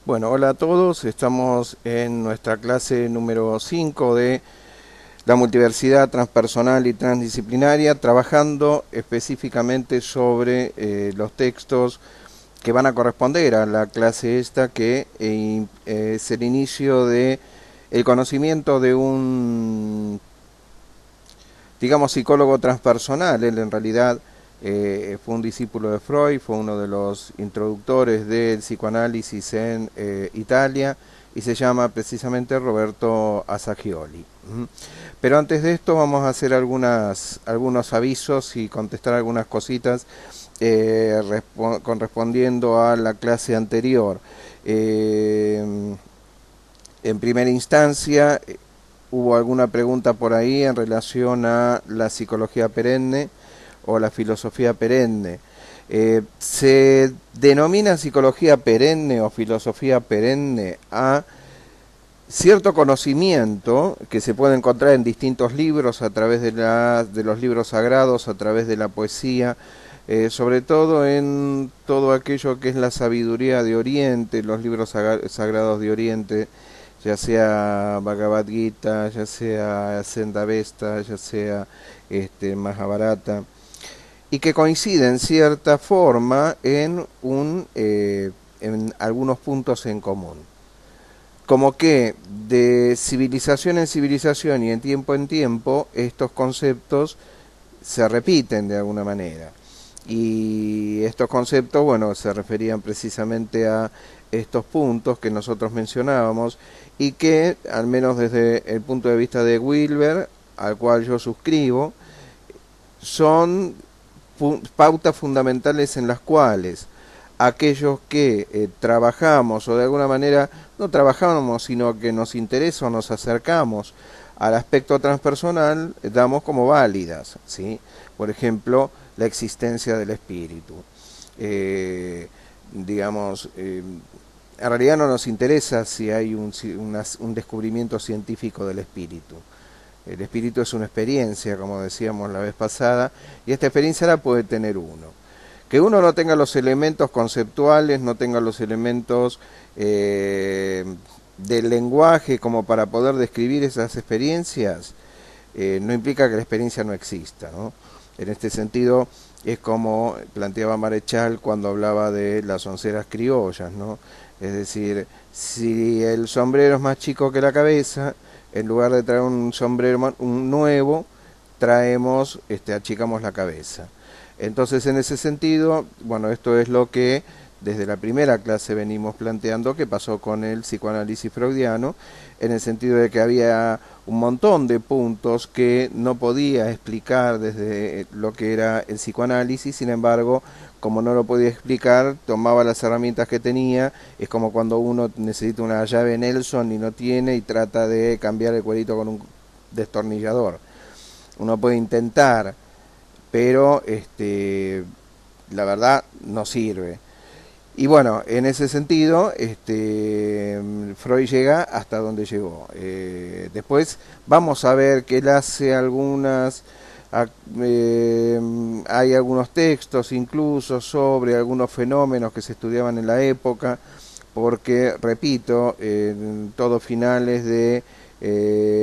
Bueno, hola a todos. Estamos en nuestra clase número 5 de la multiversidad transpersonal y transdisciplinaria, trabajando específicamente sobre los textos que van a corresponder a la clase esta, que es el inicio de el conocimiento de un, digamos, psicólogo transpersonal. Él en realidad fue un discípulo de Freud, fue uno de los introductores del psicoanálisis en Italia y se llama precisamente Roberto Assagioli. Pero antes de esto vamos a hacer algunos avisos y contestar algunas cositas correspondiendo a la clase anterior. En primera instancia, hubo alguna pregunta por ahí en relación a la psicología perenne o la filosofía perenne. Se denomina psicología perenne o filosofía perenne a cierto conocimiento que se puede encontrar en distintos libros a través de los libros sagrados, a través de la poesía, sobre todo en todo aquello que es la sabiduría de Oriente, los libros sagrados de Oriente, ya sea Bhagavad Gita, ya sea Sendavesta, ya sea Mahabharata, y que coincide en cierta forma en algunos puntos en común. Como que de civilización en civilización y en tiempo, estos conceptos se repiten de alguna manera. Y estos conceptos, bueno, se referían precisamente a estos puntos que nosotros mencionábamos y que, al menos desde el punto de vista de Wilber, al cual yo suscribo, son pautas fundamentales en las cuales aquellos que trabajamos o de alguna manera no trabajamos, sino que nos interesa o nos acercamos al aspecto transpersonal, damos como válidas, ¿sí? Por ejemplo, la existencia del espíritu. Eh, digamos, en realidad no nos interesa si hay un descubrimiento científico del espíritu. El espíritu es una experiencia, como decíamos la vez pasada, y esta experiencia la puede tener uno. Que uno no tenga los elementos conceptuales, no tenga los elementos del lenguaje como para poder describir esas experiencias, no implica que la experiencia no exista, ¿no? En este sentido, es como planteaba Marechal cuando hablaba de las onceras criollas, ¿no? Es decir, si el sombrero es más chico que la cabeza, en lugar de traer un sombrero nuevo, achicamos la cabeza. Entonces, en ese sentido, bueno, esto es lo que desde la primera clase venimos planteando que pasó con el psicoanálisis freudiano, en el sentido de que había un montón de puntos que no podía explicar desde lo que era el psicoanálisis. Sin embargo, como no lo podía explicar, tomaba las herramientas que tenía. Es como cuando uno necesita una llave Nelson y no tiene y trata de cambiar el cuerito con un destornillador. Uno puede intentar, pero la verdad no sirve. Y bueno, en ese sentido, Freud llega hasta donde llegó. Después vamos a ver que él hace hay algunos textos incluso sobre algunos fenómenos que se estudiaban en la época, porque, repito, en todos finales de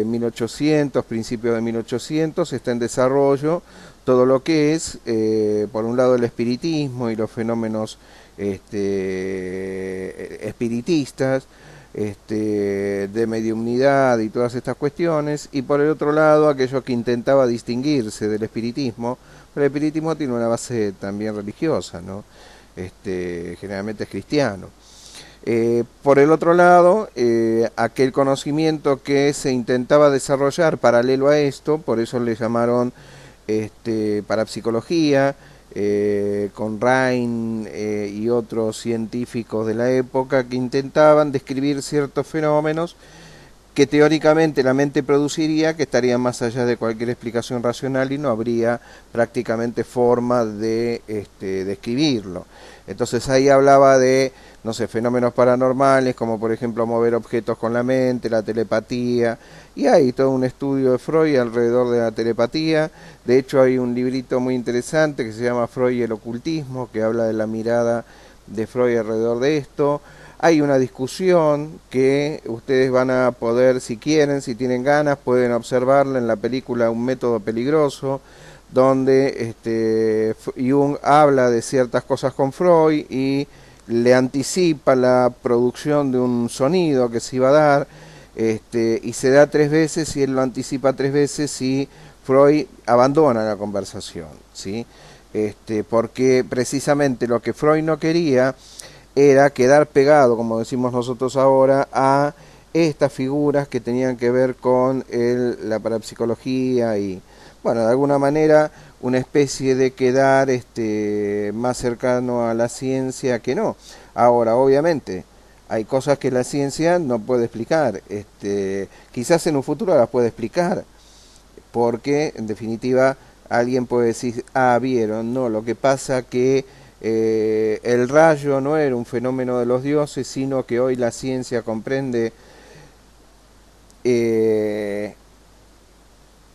1800, principios de 1800, está en desarrollo todo lo que es, por un lado, el espiritismo y los fenómenos espiritistas, de mediumnidad y todas estas cuestiones, y por el otro lado aquello que intentaba distinguirse del espiritismo, pero el espiritismo tiene una base también religiosa, ¿no? Generalmente es cristiano. Por el otro lado, aquel conocimiento que se intentaba desarrollar paralelo a esto, por eso le llamaron parapsicología, con Rain y otros científicos de la época que intentaban describir ciertos fenómenos que teóricamente la mente produciría, que estarían más allá de cualquier explicación racional y no habría prácticamente forma de describirlo. Entonces ahí hablaba de, no sé, fenómenos paranormales, como por ejemplo mover objetos con la mente, la telepatía, y hay todo un estudio de Freud alrededor de la telepatía. De hecho hay un librito muy interesante que se llama Freud y el ocultismo, que habla de la mirada de Freud alrededor de esto. Hay una discusión que ustedes van a poder, si quieren, si tienen ganas, pueden observarla en la película Un método peligroso, donde Jung habla de ciertas cosas con Freud y le anticipa la producción de un sonido que se iba a dar, y se da 3 veces y él lo anticipa 3 veces y Freud abandona la conversación, ¿sí? Porque precisamente lo que Freud no quería era quedar pegado, como decimos nosotros ahora, a estas figuras que tenían que ver con la parapsicología y, bueno, de alguna manera una especie de quedar más cercano a la ciencia que no. Ahora, obviamente, hay cosas que la ciencia no puede explicar. Quizás en un futuro las puede explicar, porque en definitiva alguien puede decir, ah, vieron, no, lo que pasa que el rayo no era un fenómeno de los dioses, sino que hoy la ciencia comprende, eh,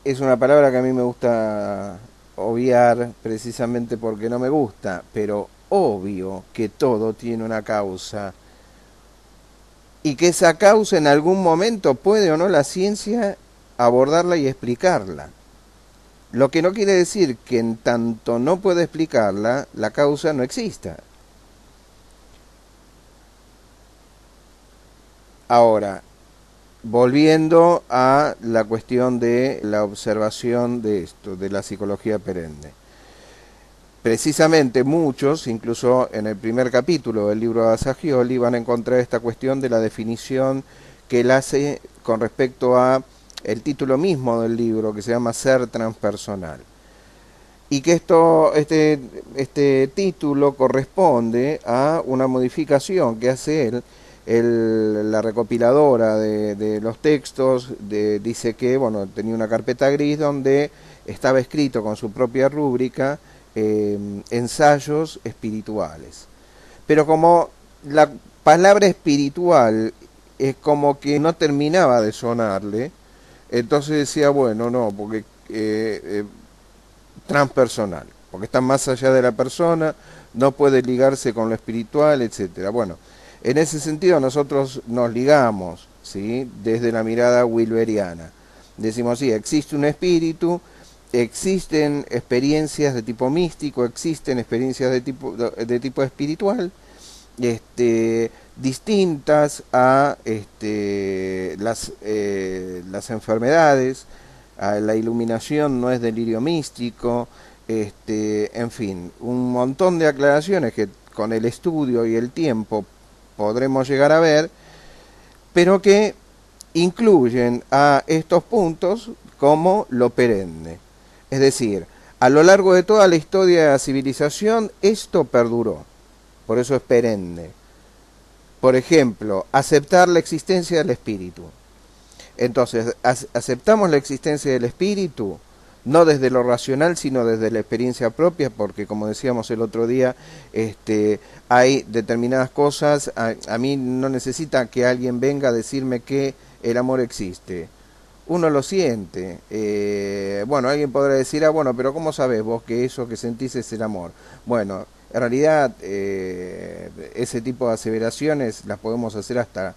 es una palabra que a mí me gusta obviar precisamente porque no me gusta, pero obvio que todo tiene una causa y que esa causa en algún momento puede o no la ciencia abordarla y explicarla. Lo que no quiere decir que en tanto no puede explicarla, la causa no exista. Ahora, volviendo a la cuestión de la observación de esto, de la psicología perenne. Precisamente muchos, incluso en el primer capítulo del libro de Assagioli, van a encontrar esta cuestión de la definición que él hace con respecto a el título mismo del libro, que se llama Ser Transpersonal. Y que este título corresponde a una modificación que hace la recopiladora de los textos, dice que, bueno, tenía una carpeta gris donde estaba escrito con su propia rúbrica ensayos espirituales. Pero como la palabra espiritual es como que no terminaba de sonarle, entonces decía, bueno, no, porque transpersonal, porque está más allá de la persona, no puede ligarse con lo espiritual, etcétera. Bueno, en ese sentido nosotros nos ligamos, ¿sí?, desde la mirada wilberiana. Decimos, sí, existe un espíritu, existen experiencias de tipo místico, existen experiencias de tipo espiritual, distintas a las enfermedades, a la iluminación no es delirio místico, en fin, un montón de aclaraciones que con el estudio y el tiempo podremos llegar a ver, pero que incluyen a estos puntos como lo perenne. Es decir, a lo largo de toda la historia de la civilización esto perduró, por eso es perenne. Por ejemplo, aceptar la existencia del espíritu. Entonces, aceptamos la existencia del espíritu, no desde lo racional, sino desde la experiencia propia, porque como decíamos el otro día, hay determinadas cosas, a mí no necesita que alguien venga a decirme que el amor existe. Uno lo siente. Bueno, alguien podrá decir, ah, bueno, pero ¿cómo sabes vos que eso que sentís es el amor? Bueno, en realidad ese tipo de aseveraciones las podemos hacer hasta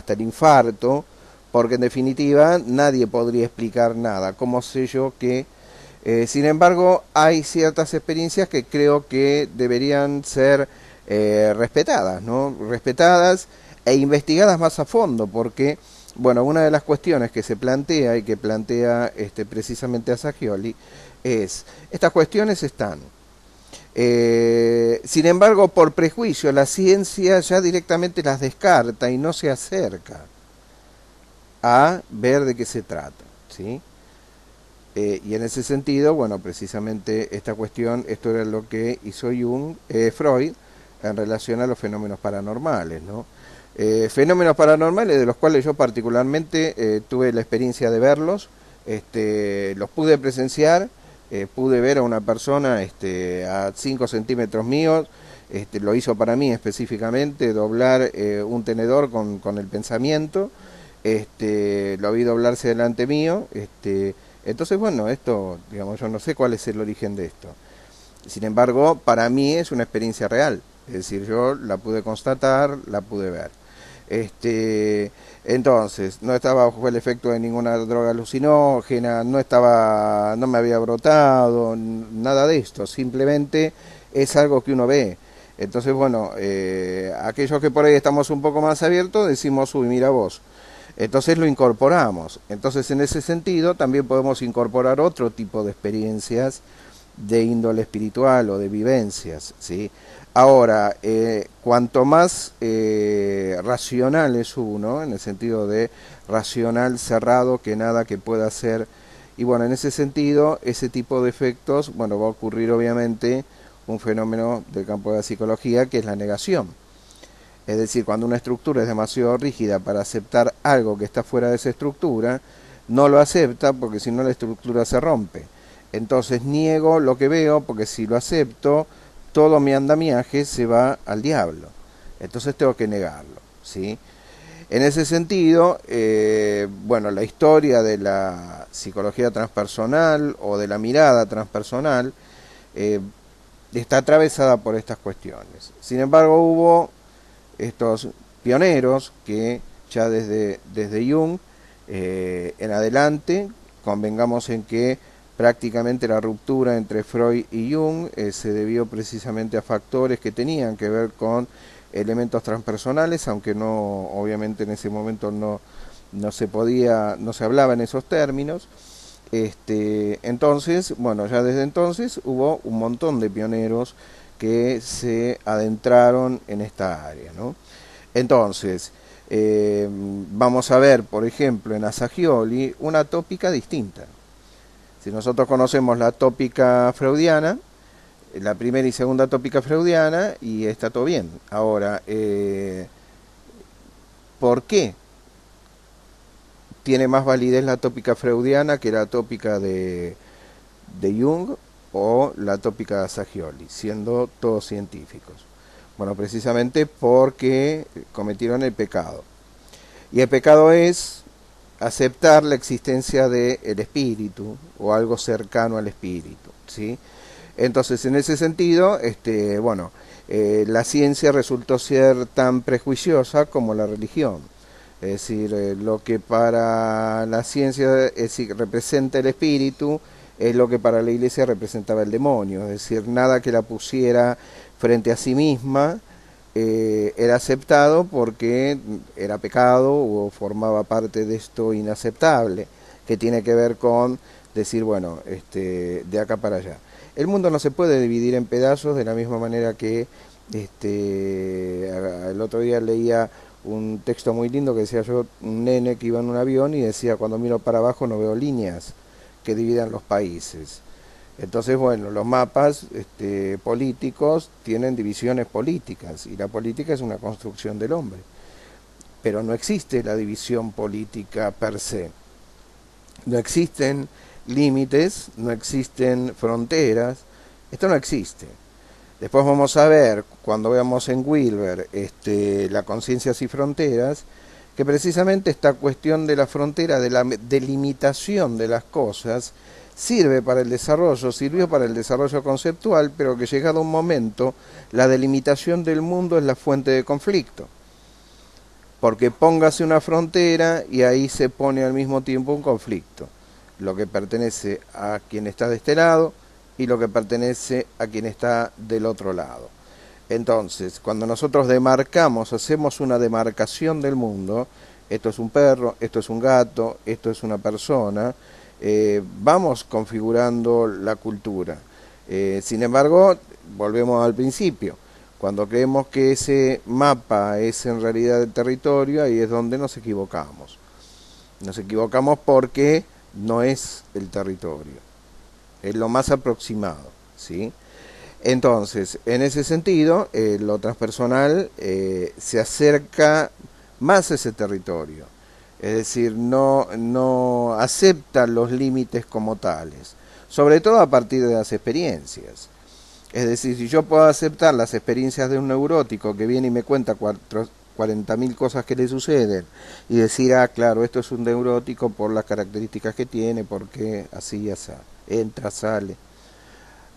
el infarto, porque en definitiva nadie podría explicar nada. ¿Cómo sé yo que...? Sin embargo, hay ciertas experiencias que creo que deberían ser respetadas, ¿no? Respetadas e investigadas más a fondo, porque, bueno, una de las cuestiones que se plantea y que plantea precisamente Assagioli es, estas cuestiones están. Sin embargo, por prejuicio, la ciencia ya directamente las descarta y no se acerca a ver de qué se trata, ¿sí? Y en ese sentido, bueno, precisamente esta cuestión, esto era lo que hizo Freud en relación a los fenómenos paranormales, ¿no? Fenómenos paranormales de los cuales yo particularmente tuve la experiencia de verlos, los pude presenciar, pude ver a una persona a 5 centímetros míos, lo hizo para mí específicamente, doblar un tenedor con el pensamiento, lo vi doblarse delante mío, entonces bueno, esto, digamos, yo no sé cuál es el origen de esto. Sin embargo, para mí es una experiencia real. Es decir, yo la pude constatar, la pude ver. Este, entonces, no estaba bajo el efecto de ninguna droga alucinógena, no me había brotado, nada de esto, simplemente es algo que uno ve. Entonces, bueno, aquellos que por ahí estamos un poco más abiertos, decimos, uy, mira vos. Entonces lo incorporamos. Entonces, en ese sentido, también podemos incorporar otro tipo de experiencias de índole espiritual o de vivencias, ¿sí? Ahora, cuanto más racional es uno, en el sentido de racional cerrado, que nada que pueda ser, y bueno, en ese sentido, ese tipo de efectos, bueno, va a ocurrir obviamente un fenómeno del campo de la psicología, que es la negación. Es decir, cuando una estructura es demasiado rígida para aceptar algo que está fuera de esa estructura, no lo acepta porque si no la estructura se rompe. Entonces niego lo que veo porque si lo acepto, todo mi andamiaje se va al diablo. Entonces tengo que negarlo, ¿sí? En ese sentido, bueno, la historia de la psicología transpersonal o de la mirada transpersonal eh, está atravesada por estas cuestiones. Sin embargo, hubo estos pioneros que ya desde Jung en adelante, convengamos en que prácticamente la ruptura entre Freud y Jung se debió precisamente a factores que tenían que ver con elementos transpersonales, aunque no, obviamente en ese momento no se podía, no se hablaba en esos términos. Entonces, bueno, ya desde entonces hubo un montón de pioneros que se adentraron en esta área, ¿no? Entonces, vamos a ver, por ejemplo, en Assagioli una tópica distinta. Si nosotros conocemos la tópica freudiana, la primera y segunda tópica freudiana, y está todo bien. Ahora, ¿por qué tiene más validez la tópica freudiana que la tópica de Jung o la tópica de Assagioli, siendo todos científicos? Bueno, precisamente porque cometieron el pecado. Y el pecado es aceptar la existencia del espíritu o algo cercano al espíritu, ¿sí? Entonces, en ese sentido, bueno, la ciencia resultó ser tan prejuiciosa como la religión. Es decir, lo que para la ciencia representa el espíritu es lo que para la iglesia representaba el demonio. Es decir, nada que la pusiera frente a sí misma era aceptado porque era pecado o formaba parte de esto inaceptable, que tiene que ver con decir, bueno, de acá para allá. El mundo no se puede dividir en pedazos de la misma manera que el otro día leía un texto muy lindo que decía yo, un nene que iba en un avión y decía, cuando miro para abajo no veo líneas que dividan los países. Entonces, bueno, los mapas políticos tienen divisiones políticas y la política es una construcción del hombre. Pero no existe la división política per se. No existen límites, no existen fronteras. Esto no existe. Después vamos a ver, cuando veamos en Wilber la conciencia sin fronteras, que precisamente esta cuestión de la frontera, de la delimitación de las cosas, sirve para el desarrollo, sirvió para el desarrollo conceptual, pero que llegado un momento, la delimitación del mundo es la fuente de conflicto. Porque póngase una frontera y ahí se pone al mismo tiempo un conflicto. Lo que pertenece a quien está de este lado y lo que pertenece a quien está del otro lado. Entonces, cuando nosotros demarcamos, hacemos una demarcación del mundo, esto es un perro, esto es un gato, esto es una persona, vamos configurando la cultura. Sin embargo, volvemos al principio. Cuando creemos que ese mapa es en realidad el territorio, ahí es donde nos equivocamos. Nos equivocamos porque no es el territorio, es lo más aproximado, ¿sí? Entonces, en ese sentido, lo transpersonal se acerca más a ese territorio. Es decir, no acepta los límites como tales, sobre todo a partir de las experiencias. Es decir, si yo puedo aceptar las experiencias de un neurótico que viene y me cuenta 40.000 cosas que le suceden y decir, ah, claro, esto es un neurótico por las características que tiene, porque así, así, entra, sale.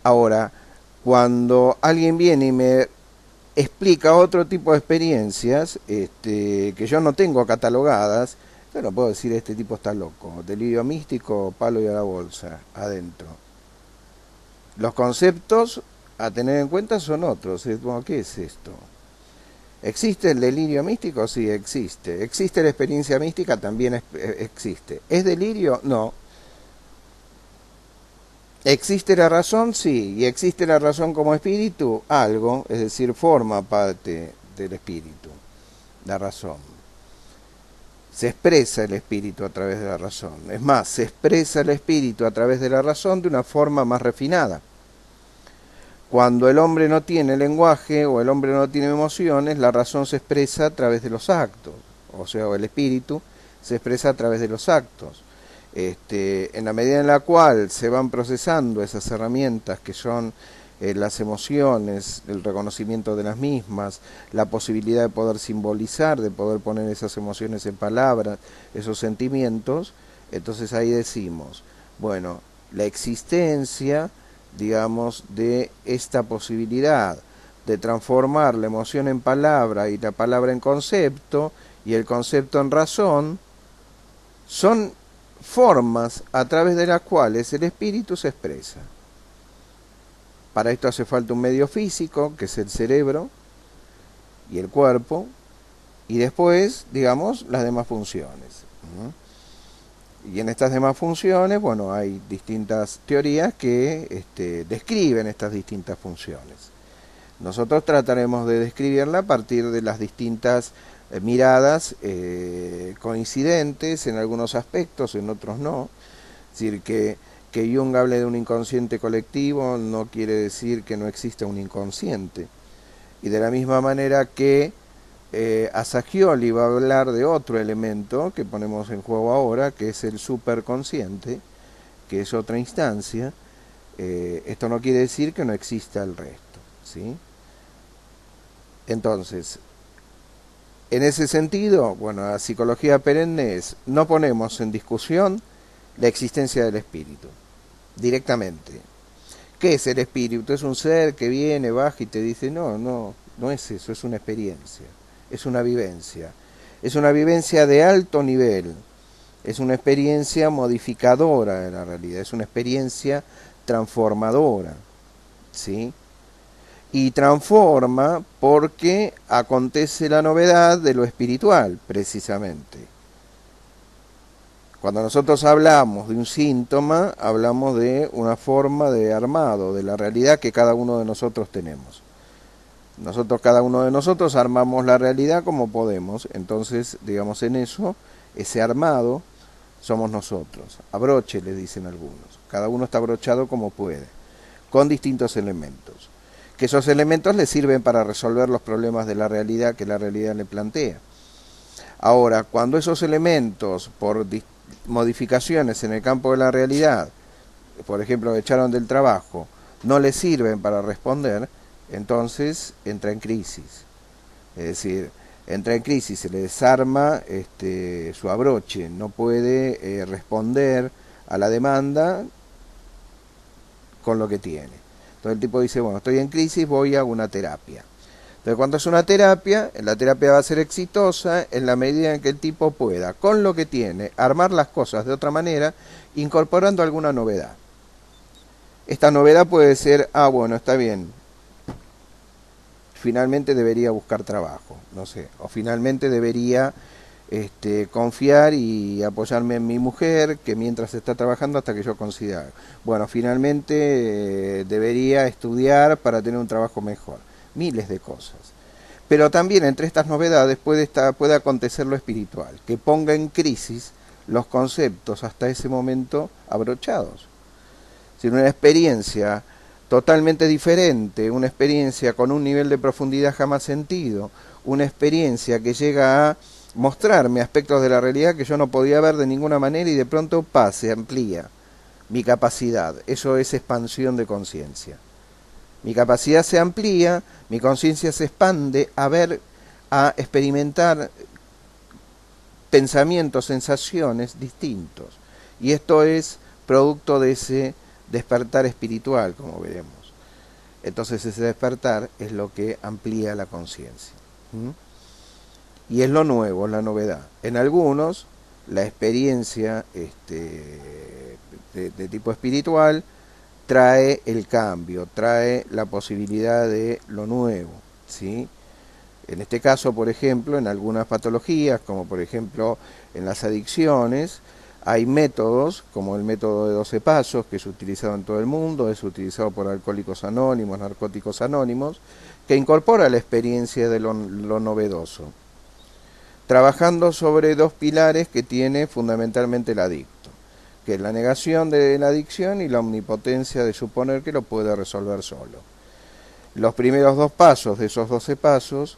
Ahora, cuando alguien viene y me explica otro tipo de experiencias que yo no tengo catalogadas. Yo no puedo decir este tipo está loco, delirio místico, palo y a la bolsa, adentro. Los conceptos a tener en cuenta son otros. Bueno, ¿qué es esto? ¿Existe el delirio místico? Sí, existe. ¿Existe la experiencia mística? También existe. ¿Es delirio? No. ¿Existe la razón? Sí. ¿Y existe la razón como espíritu? Algo, es decir, forma parte del espíritu, la razón. Se expresa el espíritu a través de la razón. Es más, se expresa el espíritu a través de la razón de una forma más refinada. Cuando el hombre no tiene lenguaje o el hombre no tiene emociones, la razón se expresa a través de los actos. O sea, el espíritu se expresa a través de los actos. En la medida en la cual se van procesando esas herramientas que son las emociones, el reconocimiento de las mismas, la posibilidad de poder simbolizar, de poder poner esas emociones en palabras, esos sentimientos, entonces ahí decimos, bueno, la existencia, digamos, de esta posibilidad de transformar la emoción en palabra y la palabra en concepto y el concepto en razón, son formas a través de las cuales el espíritu se expresa. Para esto hace falta un medio físico, que es el cerebro y el cuerpo, y después, digamos, las demás funciones. Y en estas demás funciones, bueno, hay distintas teorías que describen estas distintas funciones. Nosotros trataremos de describirla a partir de las distintas miradas coincidentes en algunos aspectos, en otros no. Es decir, que Jung hable de un inconsciente colectivo no quiere decir que no exista un inconsciente. Y de la misma manera que Assagioli va a hablar de otro elemento que ponemos en juego ahora, que es el superconsciente, que es otra instancia. Esto no quiere decir que no exista el resto, ¿sí? Entonces, en ese sentido, bueno, la psicología perenne es, no ponemos en discusión la existencia del espíritu, directamente. ¿Qué es el espíritu? Es un ser que viene, baja y te dice, no es eso, es una experiencia, es una vivencia. Es una vivencia de alto nivel, es una experiencia modificadora de la realidad, es una experiencia transformadora, ¿sí? Y transforma porque acontece la novedad de lo espiritual, precisamente. Cuando nosotros hablamos de un síntoma, hablamos de una forma de armado de la realidad que cada uno de nosotros tenemos. Cada uno de nosotros armamos la realidad como podemos, entonces, digamos, en eso, ese armado somos nosotros. Abroche, le dicen algunos. Cada uno está abrochado como puede, con distintos elementos. Que esos elementos le sirven para resolver los problemas de la realidad que la realidad le plantea. Ahora, cuando esos elementos, por modificaciones en el campo de la realidad, por ejemplo, echaron del trabajo, no le sirven para responder, entonces entra en crisis. Es decir, entra en crisis, se le desarma su abroche, no puede responder a la demanda con lo que tiene. Entonces el tipo dice, bueno, estoy en crisis, voy a una terapia. Entonces cuando es una terapia, la terapia va a ser exitosa en la medida en que el tipo pueda, con lo que tiene, armar las cosas de otra manera, incorporando alguna novedad. Esta novedad puede ser, bueno, está bien, finalmente debería buscar trabajo, no sé, o finalmente debería confiar y apoyarme en mi mujer, que mientras está trabajando hasta que yo considere. Bueno, finalmente debería estudiar para tener un trabajo mejor. Miles de cosas. Pero también entre estas novedades puede acontecer lo espiritual, que ponga en crisis los conceptos hasta ese momento abrochados. Si una experiencia totalmente diferente, una experiencia con un nivel de profundidad jamás sentido, una experiencia que llega a mostrarme aspectos de la realidad que yo no podía ver de ninguna manera y de pronto se amplía mi capacidad. Eso es expansión de conciencia. Mi capacidad se amplía, mi conciencia se expande a experimentar pensamientos, sensaciones distintos. Y esto es producto de ese despertar espiritual, como veremos. Entonces ese despertar es lo que amplía la conciencia. ¿Mm? Y es lo nuevo, la novedad. En algunos, la experiencia de tipo espiritual trae el cambio, trae la posibilidad de lo nuevo, ¿sí? En este caso, por ejemplo, en algunas patologías, como por ejemplo en las adicciones, hay métodos, como el método de 12 pasos, que es utilizado en todo el mundo, es utilizado por Alcohólicos Anónimos, Narcóticos Anónimos, que incorpora la experiencia de lo novedoso, trabajando sobre dos pilares que tiene fundamentalmente el adicto, que es la negación de la adicción y la omnipotencia de suponer que lo puede resolver solo. Los primeros dos pasos de esos 12 pasos,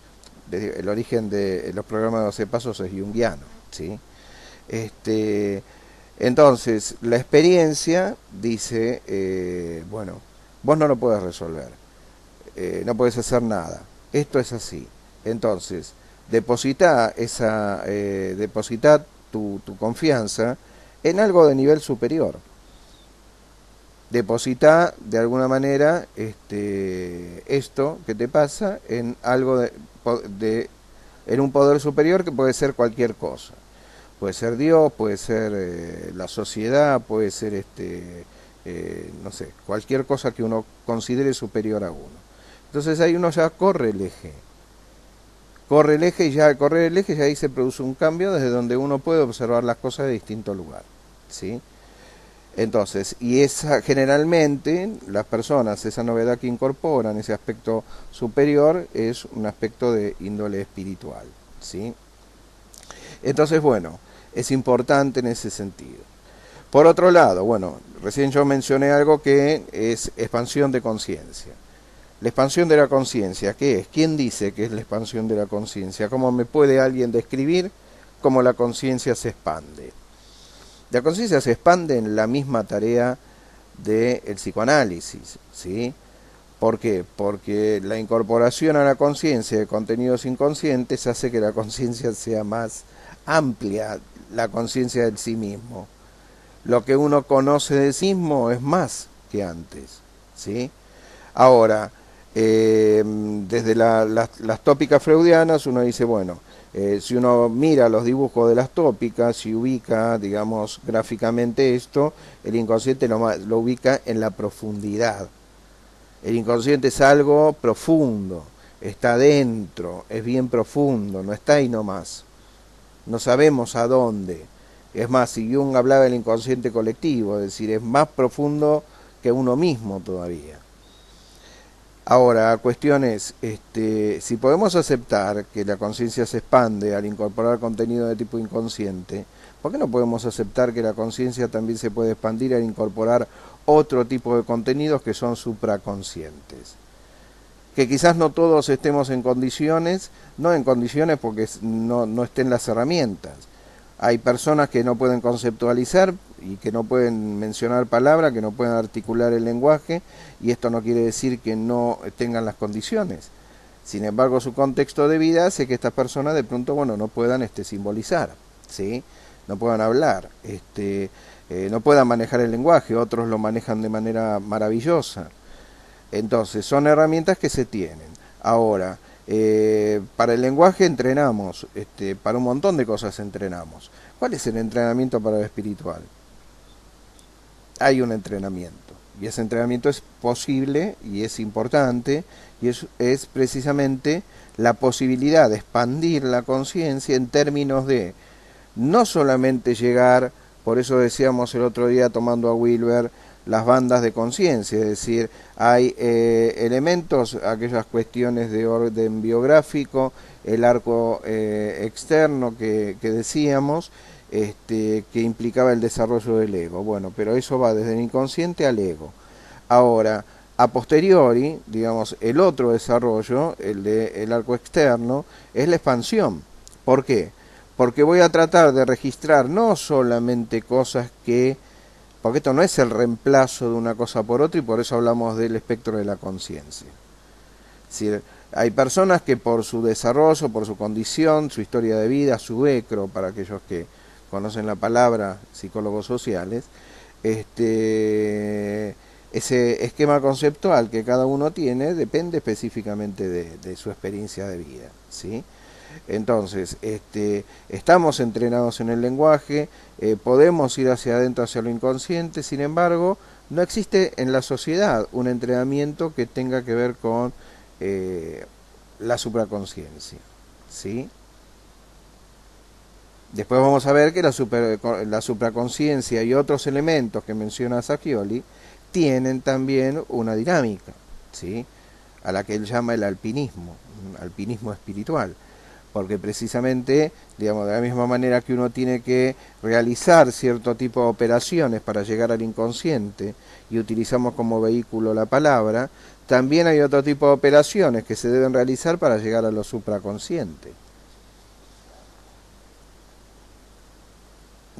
el origen de los programas de 12 pasos es junguiano, ¿sí? Entonces, la experiencia dice, bueno, vos no lo podés resolver, no podés hacer nada, esto es así. Entonces, depositá tu confianza en algo de nivel superior. Deposita de alguna manera esto que te pasa en algo en un poder superior, que puede ser cualquier cosa. Puede ser Dios, puede ser la sociedad, puede ser no sé, cualquier cosa que uno considere superior a uno. Entonces ahí uno ya corre el eje. Corre el eje, y ya al correr el eje ya ahí se produce un cambio desde donde uno puede observar las cosas de distinto lugar, ¿sí? Entonces, y esa generalmente las personas, esa novedad que incorporan, ese aspecto superior, es un aspecto de índole espiritual, ¿sí? Entonces, bueno, es importante en ese sentido. Por otro lado, bueno, recién yo mencioné algo que es expansión de conciencia. La expansión de la conciencia, ¿qué es? ¿Quién dice que es la expansión de la conciencia? ¿Cómo me puede alguien describir cómo la conciencia se expande? La conciencia se expande en la misma tarea del psicoanálisis, ¿sí? ¿Por qué? Porque la incorporación a la conciencia de contenidos inconscientes hace que la conciencia sea más amplia, la conciencia del sí mismo. Lo que uno conoce de sí mismo es más que antes, ¿sí? Ahora, desde las tópicas freudianas uno dice, bueno, si uno mira los dibujos de las tópicas y ubica, digamos, gráficamente esto, el inconsciente lo ubica en la profundidad. El inconsciente es algo profundo, está dentro, es bien profundo, no está ahí nomás. No sabemos a dónde. Es más, si Jung hablaba del inconsciente colectivo, es decir, es más profundo que uno mismo todavía. Ahora, la cuestión es, si podemos aceptar que la conciencia se expande al incorporar contenido de tipo inconsciente, ¿por qué no podemos aceptar que la conciencia también se puede expandir al incorporar otro tipo de contenidos que son supraconscientes? Que quizás no todos estemos en condiciones, no en condiciones porque no estén las herramientas. Hay personas que no pueden conceptualizar y que no pueden mencionar palabras, que no pueden articular el lenguaje, y esto no quiere decir que no tengan las condiciones. Sin embargo, su contexto de vida hace que estas personas de pronto, bueno, no puedan simbolizar, ¿sí? No puedan hablar, no puedan manejar el lenguaje, otros lo manejan de manera maravillosa. Entonces, son herramientas que se tienen. Ahora, para el lenguaje entrenamos, para un montón de cosas entrenamos. ¿Cuál es el entrenamiento para lo espiritual? Hay un entrenamiento, y ese entrenamiento es posible y es importante, y es precisamente la posibilidad de expandir la conciencia en términos de no solamente llegar, por eso decíamos el otro día tomando a Wilber, las bandas de conciencia, es decir, hay elementos, aquellas cuestiones de orden biográfico, el arco externo que decíamos, que implicaba el desarrollo del ego. Bueno, pero eso va desde el inconsciente al ego. Ahora, a posteriori, digamos, el otro desarrollo, el arco externo, es la expansión. ¿Por qué? Porque voy a tratar de registrar no solamente cosas porque esto no es el reemplazo de una cosa por otra, y por eso hablamos del espectro de la conciencia. Es decir, hay personas que por su desarrollo, por su condición, su historia de vida, su ECRO, para aquellos que conocen la palabra, psicólogos sociales, ese esquema conceptual que cada uno tiene depende específicamente de su experiencia de vida, ¿sí? Entonces, estamos entrenados en el lenguaje, podemos ir hacia adentro, hacia lo inconsciente, sin embargo, no existe en la sociedad un entrenamiento que tenga que ver con eh, la supraconsciencia, ¿sí? Después vamos a ver que la supraconsciencia y otros elementos que menciona Sacchioli tienen también una dinámica, ¿sí? A la que él llama el alpinismo, un alpinismo espiritual, porque precisamente, digamos, de la misma manera que uno tiene que realizar cierto tipo de operaciones para llegar al inconsciente y utilizamos como vehículo la palabra, también hay otro tipo de operaciones que se deben realizar para llegar a lo supraconsciente.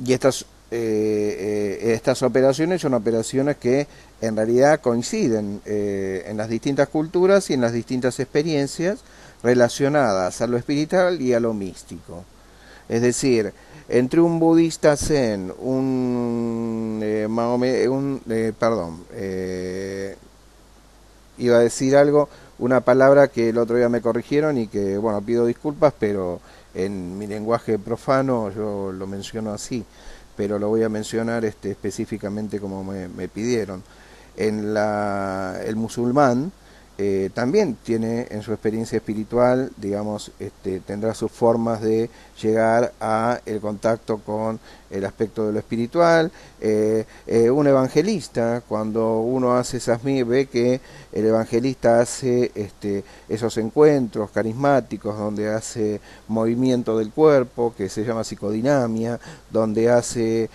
Y estas operaciones son operaciones que en realidad coinciden en las distintas culturas y en las distintas experiencias relacionadas a lo espiritual y a lo místico. Es decir, entre un budista zen, iba a decir algo, una palabra que el otro día me corrigieron y que, bueno, pido disculpas, pero en mi lenguaje profano yo lo menciono así, pero lo voy a mencionar específicamente como me pidieron. El musulmán también tiene en su experiencia espiritual, digamos, tendrá sus formas de llegar a el contacto con el aspecto de lo espiritual. Un evangelista, cuando uno hace esas ve que el evangelista hace esos encuentros carismáticos donde hace movimiento del cuerpo, que se llama psicodinamia, donde hace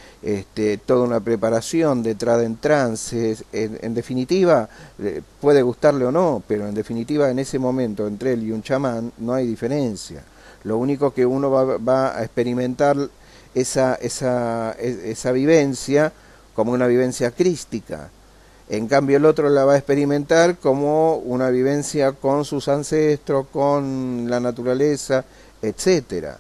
toda una preparación de entrada en trances. En definitiva, puede gustarle o no, pero en definitiva en ese momento entre él y un chamán no hay diferencia. Lo único que uno va a experimentar esa vivencia como una vivencia crística. En cambio el otro la va a experimentar como una vivencia con sus ancestros, con la naturaleza, etcétera.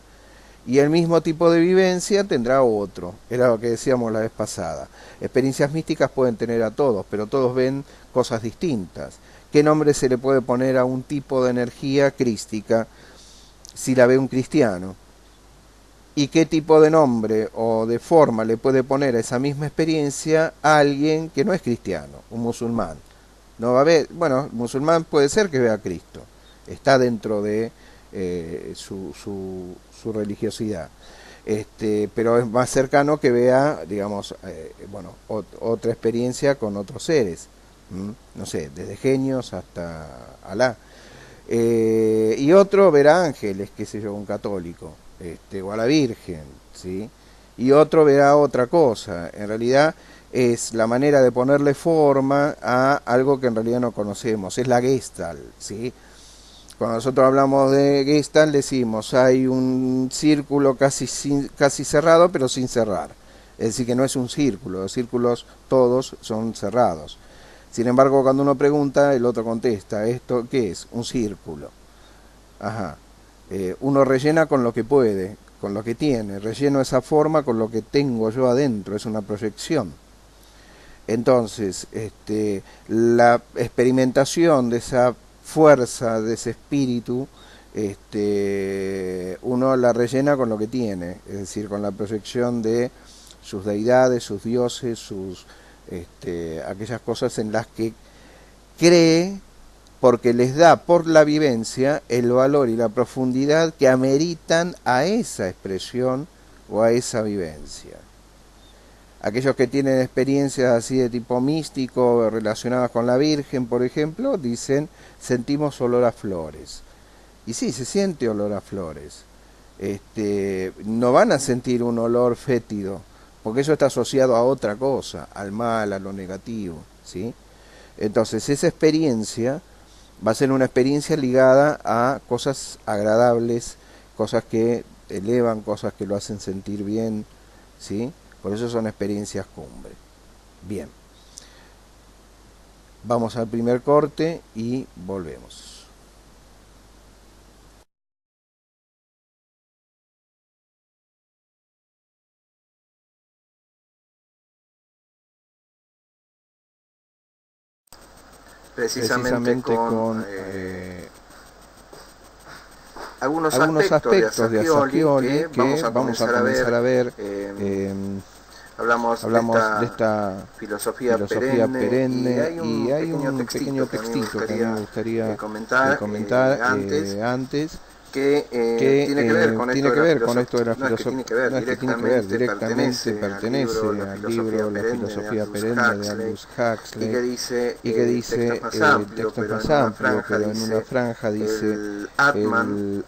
Y el mismo tipo de vivencia tendrá otro, era lo que decíamos la vez pasada. Experiencias místicas pueden tener a todos, pero todos ven cosas distintas. ¿Qué nombre se le puede poner a un tipo de energía crística si la ve un cristiano? ¿Y qué tipo de nombre o de forma le puede poner a esa misma experiencia a alguien que no es cristiano, un musulmán? No va a ver, bueno, musulmán puede ser que vea a Cristo, está dentro de su religiosidad. Pero es más cercano que vea, digamos, bueno, otra experiencia con otros seres, no sé, desde genios hasta Alá. Y otro verá ángeles, qué sé yo, un católico, o a la Virgen, ¿sí? Y otro verá otra cosa. En realidad es la manera de ponerle forma a algo que en realidad no conocemos, es la Gestalt, ¿sí? Cuando nosotros hablamos de Gestalt decimos hay un círculo casi cerrado pero sin cerrar. Es decir, que no es un círculo, los círculos todos son cerrados. Sin embargo, cuando uno pregunta, el otro contesta, ¿esto qué es? Un círculo. Ajá. Uno rellena con lo que puede, con lo que tiene. Relleno esa forma con lo que tengo yo adentro, es una proyección. Entonces, la experimentación de esa fuerza, de ese espíritu, uno la rellena con lo que tiene, es decir, con la proyección de sus deidades, sus dioses, aquellas cosas en las que cree porque les da por la vivencia el valor y la profundidad que ameritan a esa expresión o a esa vivencia. Aquellos que tienen experiencias así de tipo místico relacionadas con la Virgen, por ejemplo, dicen sentimos olor a flores. Y sí, se siente olor a flores. No van a sentir un olor fétido, porque eso está asociado a otra cosa, al mal, a lo negativo, ¿sí? Entonces, esa experiencia va a ser una experiencia ligada a cosas agradables, cosas que elevan, cosas que lo hacen sentir bien, ¿sí? Por eso son experiencias cumbre. Bien, vamos al primer corte y volvemos. precisamente con algunos algunos aspectos de Assagioli que vamos a comenzar a ver. Hablamos de esta filosofía perenne y hay un pequeño textito que a mí me gustaría comentar antes, que tiene que ver con esto de la filosofía. No es que tiene que ver, directamente pertenece al libro La filosofía perenne de Aldous Huxley, y que dice el texto es más amplio, pero en una franja dice el Atman,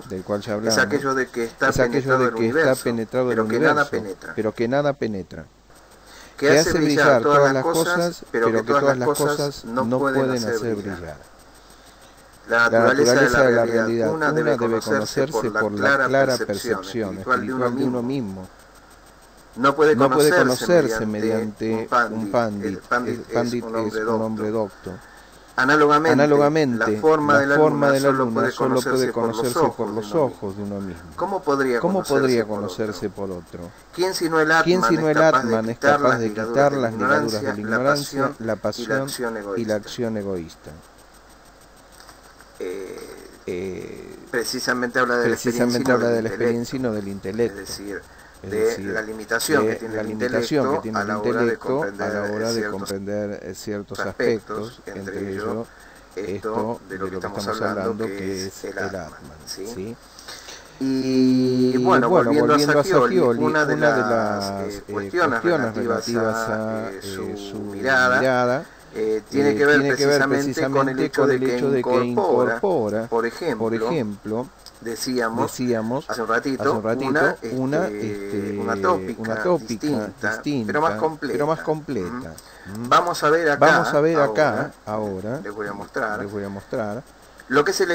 del cual ya hablamos, es aquello de que está penetrado el universo, pero que nada penetra, que hace brillar todas las cosas, pero que todas las cosas no pueden hacer brillar. La naturaleza de la realidad una debe conocerse por la clara percepción espiritual de uno mismo. No puede conocerse mediante un pandit. El pandit es un hombre docto. Análogamente, la forma de la luna solo puede conocerse por los ojos de uno mismo. ¿Cómo podría conocerse por otro? ¿Quién sino el Atman es capaz de quitar las ligaduras de la ignorancia, la pasión y la acción egoísta? Precisamente habla de la experiencia y no del intelecto. Es decir, de la limitación que tiene el intelecto a la hora de comprender ciertos aspectos, entre ellos esto de lo que estamos hablando, que es el Atman. ¿Sí? Y bueno, volviendo a Assagioli, una de las cuestiones relativas a su mirada tiene que ver precisamente con el hecho de que incorpora, por ejemplo, decíamos hace un ratito una tópica distinta, pero más completa. Vamos a ver acá ahora, les voy a mostrar lo que es el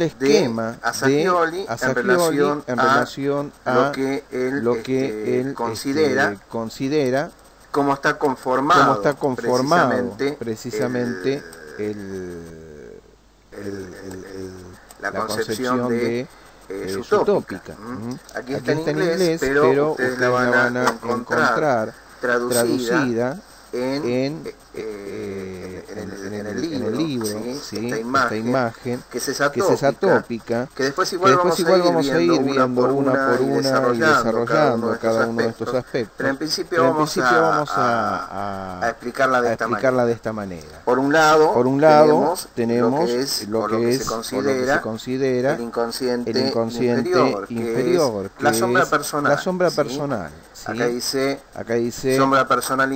esquema de Assagioli en relación a lo que él considera cómo está conformado precisamente la concepción de su tópica. Aquí está en inglés, pero ustedes la van a encontrar traducida en el libro, ¿sí? Esta imagen que es esa tópica, que después igual vamos a ir viendo una por una y desarrollando cada uno de estos aspectos, pero en principio vamos a explicarla de esta manera. Por un lado tenemos lo que se considera el inconsciente inferior, que es la sombra personal. ¿Sí? Acá dice sombra personal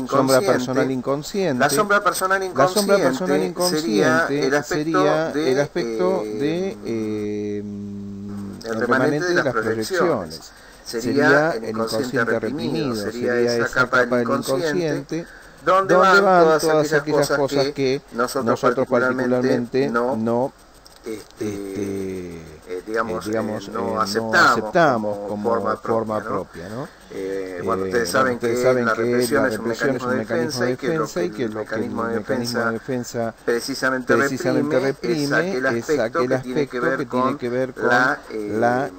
inconsciente. La sombra personal inconsciente sería el aspecto de el remanente de las proyecciones. Sería el inconsciente reprimido, sería esa capa del inconsciente donde van todas aquellas cosas que nosotros particularmente no aceptamos como forma propia, ¿no? Bueno, ustedes saben que la represión es un mecanismo de defensa y que lo que el mecanismo de defensa precisamente reprime es aquel aspecto que tiene que ver con la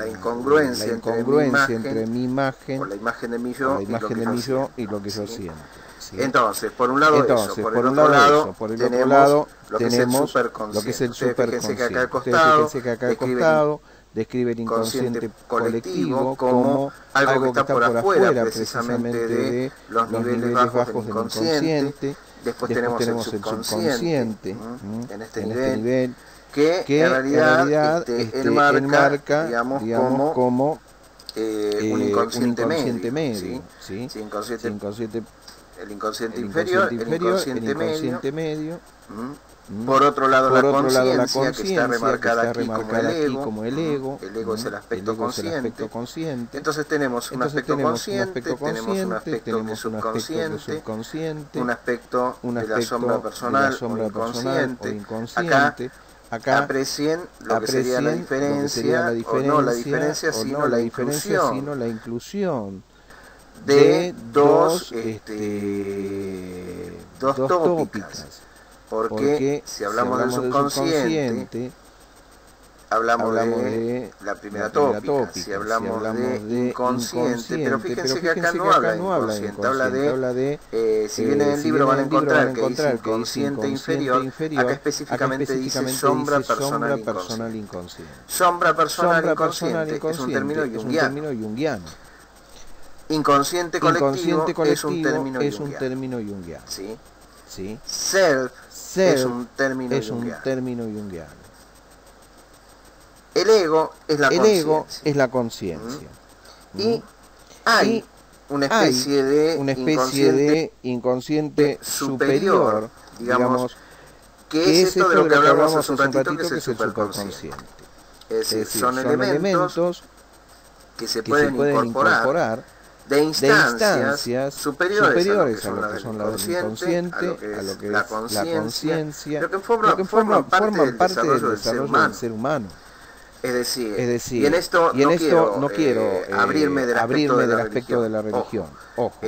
incongruencia entre mi imagen o la imagen de mi yo y lo que yo siento. ¿Sí? Entonces, por un lado eso, por el otro lado tenemos lo que es el superconsciente. Fíjense que acá al costado describe el inconsciente colectivo como algo que está por afuera precisamente de los niveles bajos del inconsciente. Después tenemos el subconsciente en este nivel que en realidad él marca digamos como un inconsciente medio, ¿sí? El inconsciente inferior, el inconsciente medio. Por otro lado, la conciencia que está remarcada aquí como el ego. El ego es el aspecto consciente. Entonces tenemos un aspecto consciente, tenemos un aspecto de subconsciente, un aspecto de la sombra personal o inconsciente. Acá aprecien lo que sería la diferencia, o no la diferencia, sino la inclusión de dos tópicas, porque si hablamos del subconsciente hablamos de la primera tópica, si hablamos de inconsciente, pero fíjense que acá no habla de inconsciente, habla de si bien en el libro van a encontrar que dice inconsciente inferior, acá específicamente dice sombra personal inconsciente. Sombra personal inconsciente es un término junguiano. Inconsciente colectivo es un término junguiano. ¿Sí? Self es un término junguiano. El ego es la conciencia. Y hay una especie de inconsciente superior, digamos, que es esto de lo que hablamos hace un ratito, que es el superconsciente. Es decir, son elementos que se pueden incorporar de instancias superiores a lo que son la del inconsciente, a lo que es la conciencia, pero que forman parte del desarrollo del ser humano. Es decir, y en esto no quiero abrirme del aspecto de la religión, ojo,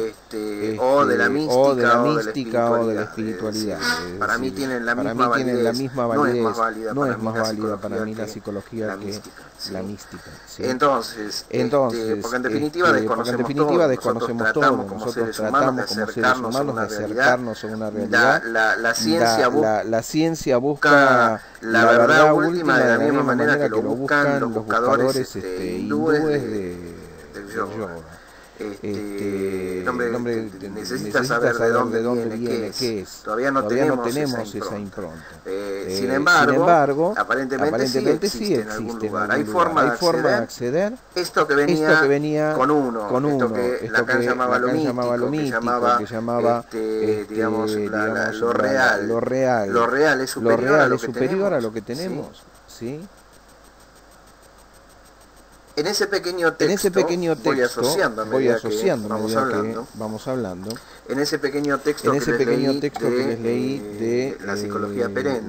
o de la mística o de la espiritualidad. Para mí tienen la misma validez, no es más válida para mí la psicología que la mística. ¿Sí? Entonces, porque en definitiva desconocemos todo, nosotros tratamos como seres humanos de acercarnos a una realidad. La ciencia busca la verdad última de la misma manera que lo buscan los buscadores hindúes del yoga. El hombre necesita saber de dónde viene, qué es. Todavía no tenemos esa impronta. Sin embargo, aparentemente sí existe en algún lugar. Hay forma de acceder. Esto que venía con uno, esto que Lacan llamaba lo místico, que llamaba digamos, lo real. Lo real es superior a lo que tenemos. ¿Sí? En ese pequeño texto voy asociando a medida que vamos hablando. En ese pequeño texto que les leí de la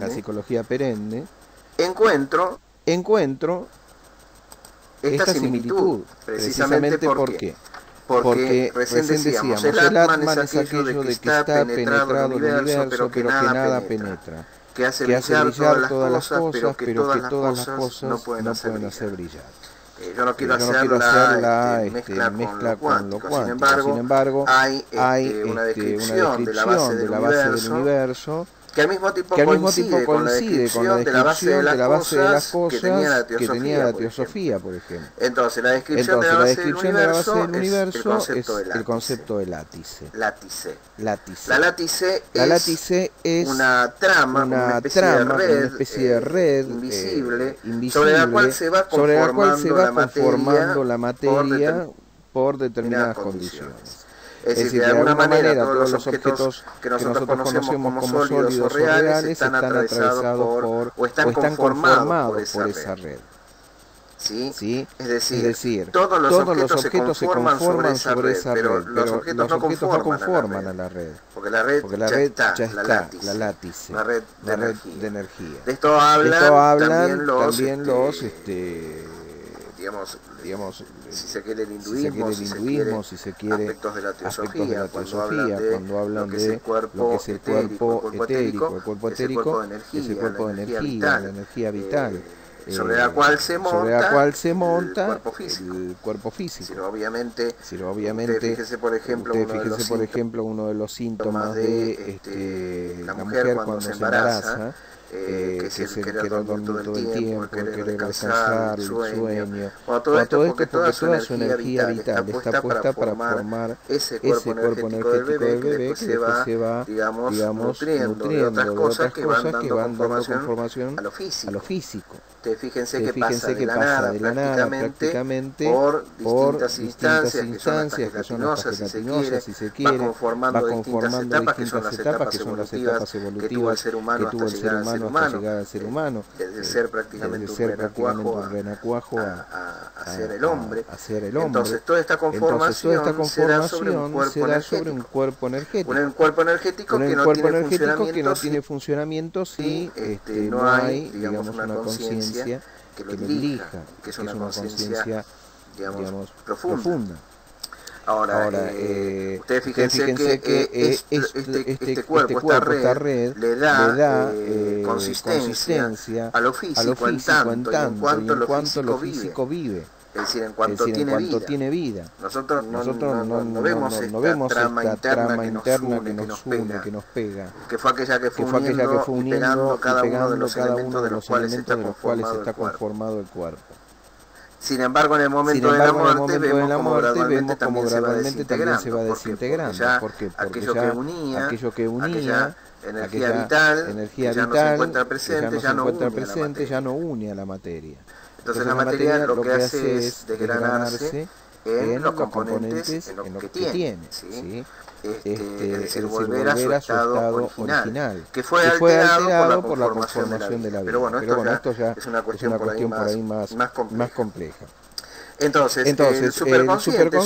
psicología perenne, encuentro esta similitud, precisamente porque recién decíamos, el Atman es aquello de que está penetrado el universo, pero que nada penetra, que hace brillar todas las cosas, pero que todas las cosas no pueden hacer brillar. Yo no quiero hacer la mezcla con lo cuántico, sin embargo, hay una descripción de la base del universo que al mismo tiempo coincide con la descripción de la base de las cosas que tenía la teosofía, por ejemplo. Entonces, la descripción de la base del universo es el concepto de látice. La látice es una trama, una especie de red invisible, sobre la cual se va conformando la materia por determinadas condiciones. Es decir, de alguna manera todos los objetos que nosotros conocemos como sólidos o reales están atravesados o están conformados por esa red. ¿Sí? Es decir, todos los objetos se conforman sobre esa red, pero los objetos no conforman a la red, porque la red ya está, la látice, la red de energía. De esto hablan también los digamos, si se quiere el hinduismo, si se quiere aspectos de la teosofía, cuando hablan de lo que es el cuerpo etérico, el cuerpo etérico es el cuerpo de energía, la energía vital, sobre la cual se monta el cuerpo físico. Si obviamente fíjese por ejemplo uno de los síntomas de la mujer cuando se embaraza, que es el querer dormir todo el tiempo, el querer descansar, el sueño, todo esto porque toda su energía vital está puesta para formar ese cuerpo energético del bebé que después se va digamos, nutriendo de otras cosas que van dando conformación a lo físico. Fíjense que pasa de la nada prácticamente por distintas instancias, que son las gelatinosas, si se quiere, va conformando distintas etapas que son las etapas evolutivas que tuvo el ser humano hasta llegar al ser humano, desde ser prácticamente un renacuajo a ser el hombre. Entonces toda esta conformación será sobre un cuerpo energético. Un cuerpo energético que no tiene funcionamiento si no hay, digamos, una conciencia que lo dirija, que es una conciencia, digamos, profunda. Ahora, ustedes fíjense que este cuerpo, esta red, le da consistencia a lo físico en tanto y en cuanto lo físico vive. Es decir, en cuanto tiene vida. Nosotros no vemos esta trama interna que nos pega, que fue aquella que fue uniendo y pegando cada uno de los elementos de los cuales está conformado el cuerpo. Sin embargo, en el momento de la muerte vemos como gradualmente también se va desintegrando. Porque aquello que unía, energía vital, ya no se encuentra presente, ya no une a la materia. Entonces la materia lo que hace es desgranarse en los componentes, en lo que tiene, ¿sí? Es decir, volver a su estado original, que fue alterado por la conformación de la vida. Pero bueno, esto ya es una cuestión por ahí más compleja. Entonces el superconsciente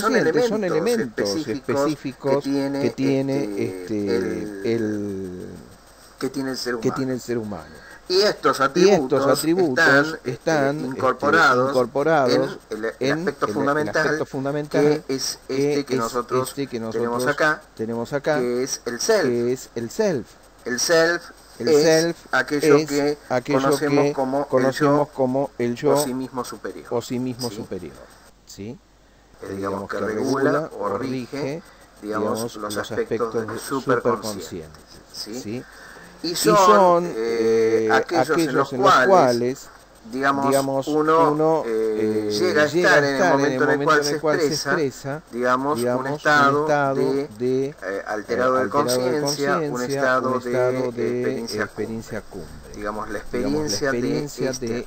son elementos específicos que tiene el ser humano. Y estos atributos están incorporados en el aspecto fundamental que es que nosotros tenemos acá, que es el self. El self es aquello que conocemos como el yo o sí mismo superior. ¿Sí? Digamos que regula o rige los aspectos del superconsciente. ¿Sí? Y son aquellos en los cuales digamos, uno llega a estar en el momento en el cual se expresa, digamos, un estado de alterado de conciencia, un estado de experiencia cumbre, digamos, la experiencia de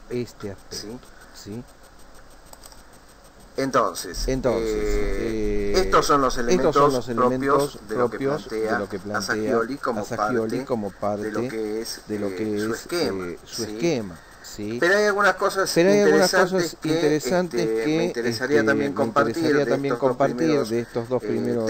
este aspecto. ¿Sí? Entonces estos son los elementos propios de lo que plantea Assagioli como parte de lo que es su esquema. ¿Sí? Pero hay algunas cosas interesantes que me interesaría también compartir de estos dos primeros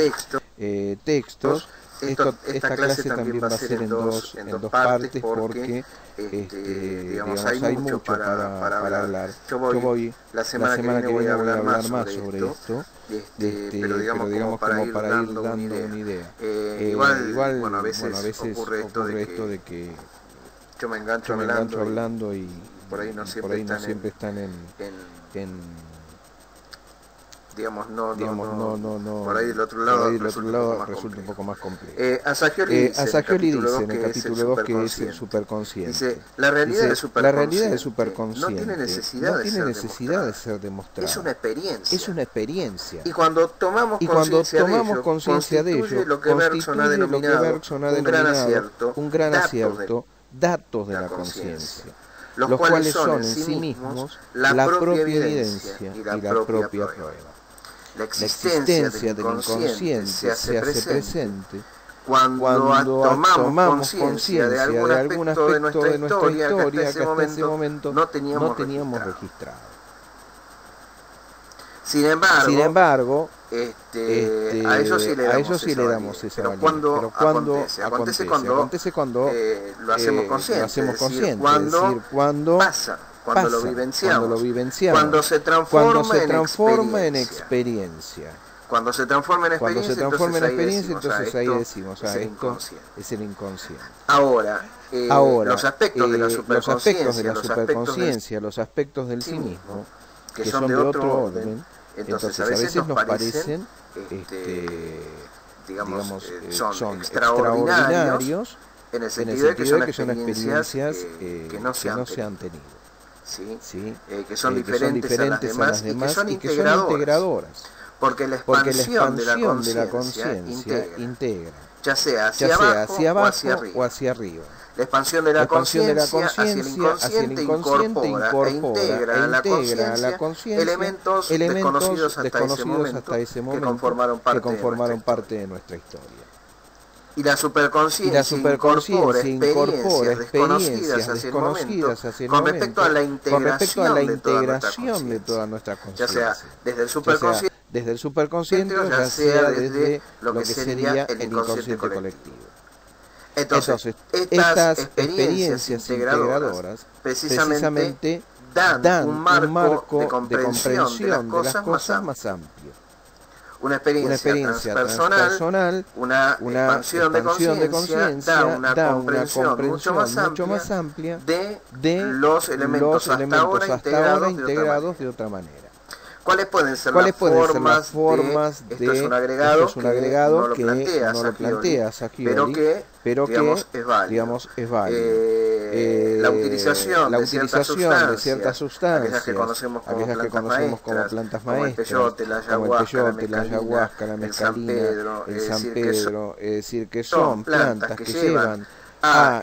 textos. Esta clase también va a ser en dos partes porque digamos, hay mucho para hablar. Yo voy la semana que viene voy a hablar más sobre esto, pero digamos como para ir dando una idea. Igual bueno, a veces ocurre esto de que yo me engancho hablando y por ahí no siempre están en digamos, por ahí del otro lado resulta un poco más complejo. Assagioli dice en el capítulo 2 que es el superconsciente. Dice, la realidad del superconsciente no tiene necesidad de ser demostrada. Es una experiencia. Y cuando tomamos conciencia de ello, lo que Bergson ha denominado un gran acierto, datos de la conciencia, los cuales son en sí mismos la propia evidencia y la propia prueba. La existencia del inconsciente se hace presente cuando tomamos conciencia de algún aspecto de nuestra historia que hasta ese momento no teníamos registrado. Sin embargo, a eso sí le damos esa validez. Pero cuando acontece cuando lo hacemos consciente, cuando pasa. Cuando lo vivenciamos, cuando se transforma en experiencia. Cuando se transforma en experiencia, entonces ahí decimos, esto es el inconsciente. Ahora, los aspectos de la superconsciencia, los aspectos del sí mismo, que son de otro orden, entonces a veces nos parecen, son extraordinarios, en el sentido de que son experiencias que no se han tenido. ¿Sí? Que son diferentes a las demás y que son integradoras. Porque la expansión de la conciencia integra, ya sea hacia abajo o hacia arriba. La expansión de la conciencia hacia el inconsciente incorpora e integra a la conciencia elementos desconocidos hasta ese momento que conformaron parte de nuestra historia. Y la superconsciencia incorpora experiencias desconocidas hacia el momento con respecto a la integración de toda nuestra conciencia. Ya sea desde el superconsciente o ya sea desde lo que sería el inconsciente colectivo. Entonces, estas experiencias integradoras precisamente dan un marco de comprensión de las cosas más amplio. una experiencia transpersonal, una expansión de conciencia, da una comprensión mucho más amplia de los elementos hasta ahora integrados de otra manera. ¿Cuáles pueden ser las formas de esto es un agregado que no lo plantea Sakiori, pero que digamos, es válido? La utilización de ciertas sustancias, aquellas que conocemos como plantas maestras, como el peyote, la ayahuasca, la mescalina, el San Pedro, es decir, que son plantas que llevan a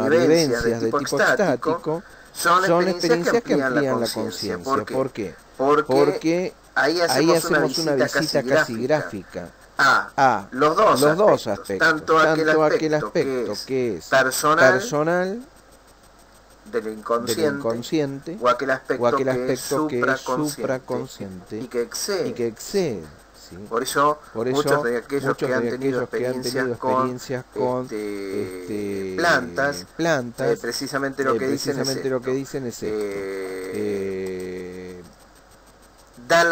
vivencias de tipo estático. Son experiencias que amplían la conciencia. ¿Por qué? Porque ahí hacemos una visita casi gráfica a los dos aspectos, tanto aquel aspecto que es personal del inconsciente o aquel aspecto que es supraconsciente y que excede. ¿Sí? Por eso muchos de aquellos que han tenido experiencias con plantas, precisamente lo que dicen es esto. Da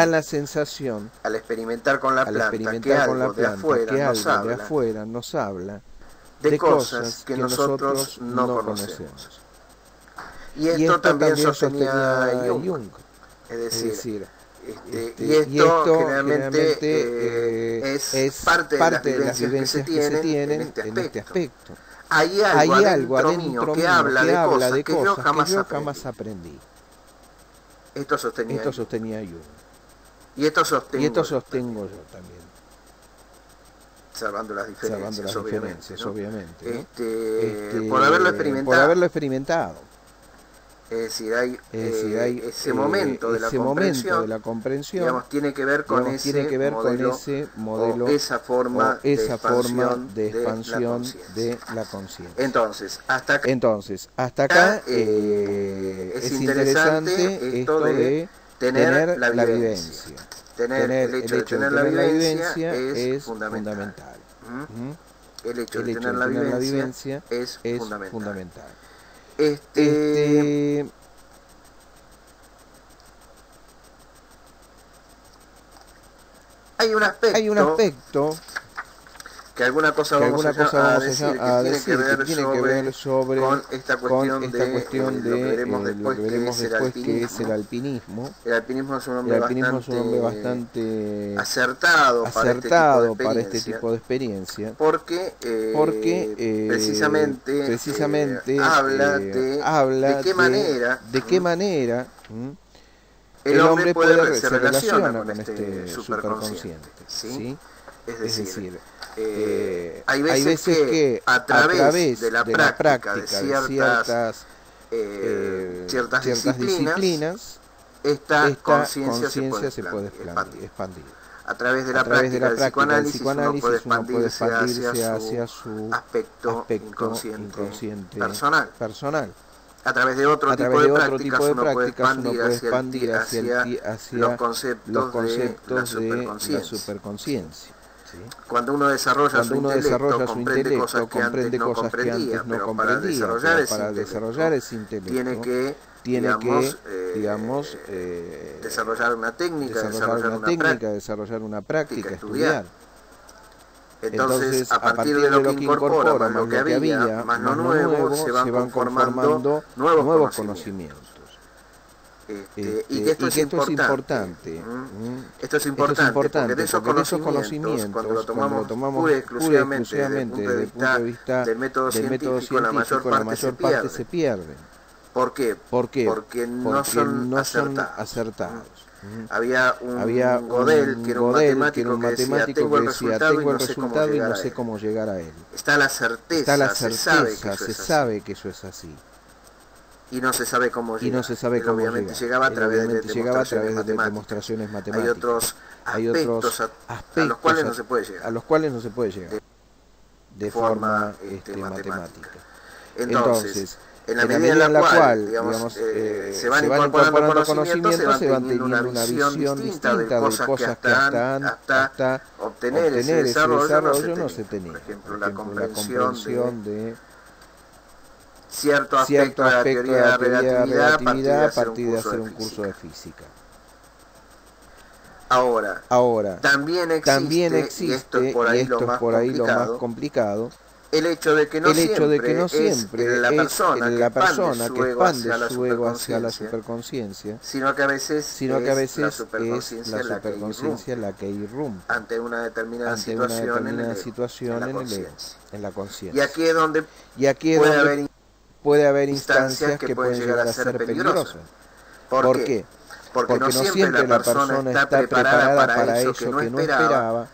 la sensación al experimentar con la planta que algo de afuera nos habla de cosas que nosotros no conocemos. Y esto también sostenía Jung. Es decir, y esto generalmente es parte de las vivencias que se tienen en este aspecto. Hay algo adentro mío que habla de cosas que yo jamás aprendí. Esto sostenía Jung. Y esto sostengo yo también. Salvando las diferencias, obviamente. ¿No? Por haberlo experimentado. Es decir, hay ese momento de la comprensión, digamos, tiene que ver con ese modelo o esa forma de expansión de la conciencia. Entonces, hasta acá es interesante esto de tener la vivencia. El hecho de tener la vivencia es fundamental. El hecho de tener la vivencia es fundamental. Hay un aspecto que alguna cosa vamos a decir que tiene que ver con esta cuestión de lo que veremos después que es el alpinismo. El alpinismo es un hombre bastante acertado para este tipo de experiencia, porque precisamente habla de qué manera el hombre se relaciona con este superconsciente, ¿sí? Es decir, hay veces que a través de la práctica de ciertas disciplinas, esta conciencia se puede expandir. A través de la práctica del psicoanálisis uno puede expandirse hacia su aspecto inconsciente personal. A través de otro tipo de prácticas uno puede expandir hacia los conceptos de la superconsciencia. ¿Sí? Cuando uno desarrolla su intelecto, comprende cosas que antes no comprendía, pero para desarrollar ese intelecto tiene que desarrollar una técnica, desarrollar una práctica, estudiar. Entonces, a partir de lo que incorpora, más lo que había, más lo nuevo, se van conformando nuevos conocimientos. Y que esto es importante. Esto es importante porque de esos conocimientos, cuando lo tomamos pura y exclusivamente desde el punto de vista del método científico, la mayor parte se pierden. ¿Por qué? Porque no son acertados. Había un Gödel, que era un matemático que decía, tengo el resultado y no sé cómo llegar a él. Está la certeza, se sabe que eso es así. Y no se sabe cómo llegar. Obviamente llegaba a través de demostraciones matemáticas. Hay otros aspectos a los cuales no se puede llegar. De forma matemática. Entonces, en la medida en la cual se van incorporando conocimientos, se van teniendo una visión distinta de cosas que hasta obtener ese desarrollo no se tenía. Por ejemplo, la comprensión de cierto aspecto de la teoría de la relatividad a partir de hacer un curso de física. Ahora, también existe, y esto es por ahí lo más complicado, el hecho de que no siempre es la persona que expande su ego hacia la superconsciencia, sino que a veces es la superconsciencia la que irrumpe ante una determinada situación en la conciencia. Y aquí es donde puede haber instancias que pueden llegar a ser peligrosas. ¿Por qué? Porque no siempre la persona está preparada para eso que no esperaba,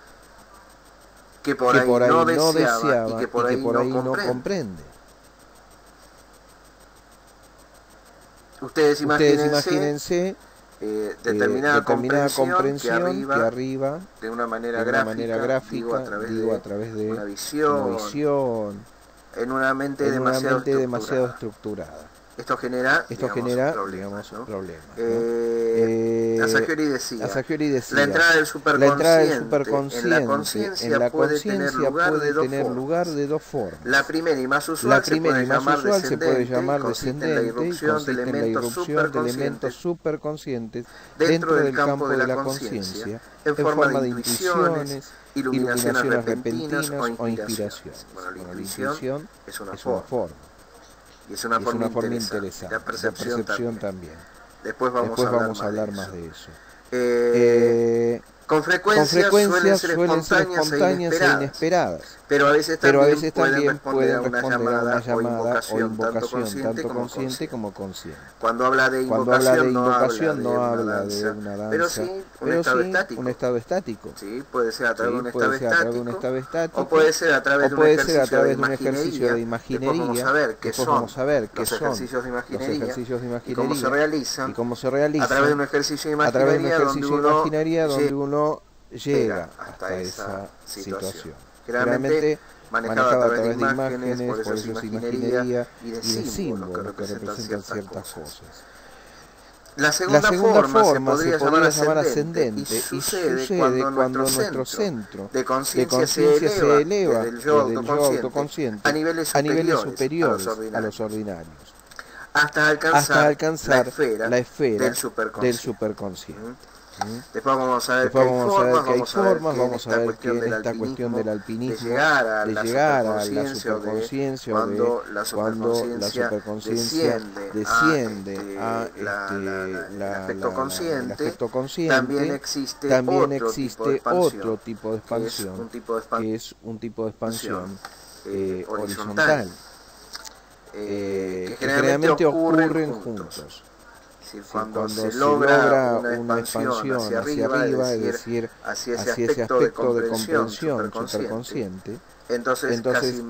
que por ahí no deseaba y que por ahí no comprende. Ustedes imagínense determinada comprensión que arriba de una manera gráfica, digo, a través de una visión, en una mente demasiado estructurada. Esto genera problemas. Asaggiori decía, la entrada del superconsciente en la conciencia puede tener lugar de dos formas. La primera y más usual se puede llamar descendente y consiste en la irrupción de elementos superconscientes dentro del campo de la conciencia en forma de intuiciones, iluminaciones repentinas o inspiraciones. Bueno, la intuición es una forma. Y es una forma interesante. La percepción también. Después vamos a hablar más de eso. Con frecuencia suelen ser espontáneas e inesperadas. Pero a veces también pueden responder a una llamada o invocación, tanto consciente como consciente. Cuando habla de invocación no habla de una danza, pero sí un estado estático. Sí, puede ser a través de un estado estático, o puede ser a través de un ejercicio de imaginería. Después vamos a ver qué son los ejercicios de imaginería y cómo se realizan a través de un ejercicio de imaginería donde uno llega hasta esa situación. Generalmente manejado a través de imágenes, por eso es imaginería, y de símbolos que representan ciertas cosas. La segunda forma se podría llamar ascendente y sucede cuando nuestro centro de conciencia se eleva desde el yo autoconsciente a niveles superiores a los ordinarios, hasta alcanzar la esfera del superconsciente. Después vamos a ver que hay formas, vamos a ver que en esta cuestión del alpinismo, de llegar a la superconsciencia, cuando la superconsciencia desciende al aspecto consciente, también existe otro tipo de expansión, que es un tipo de expansión horizontal, que generalmente ocurren juntos. Cuando se logra una expansión hacia arriba, es decir, hacia ese aspecto de comprensión superconsciente, entonces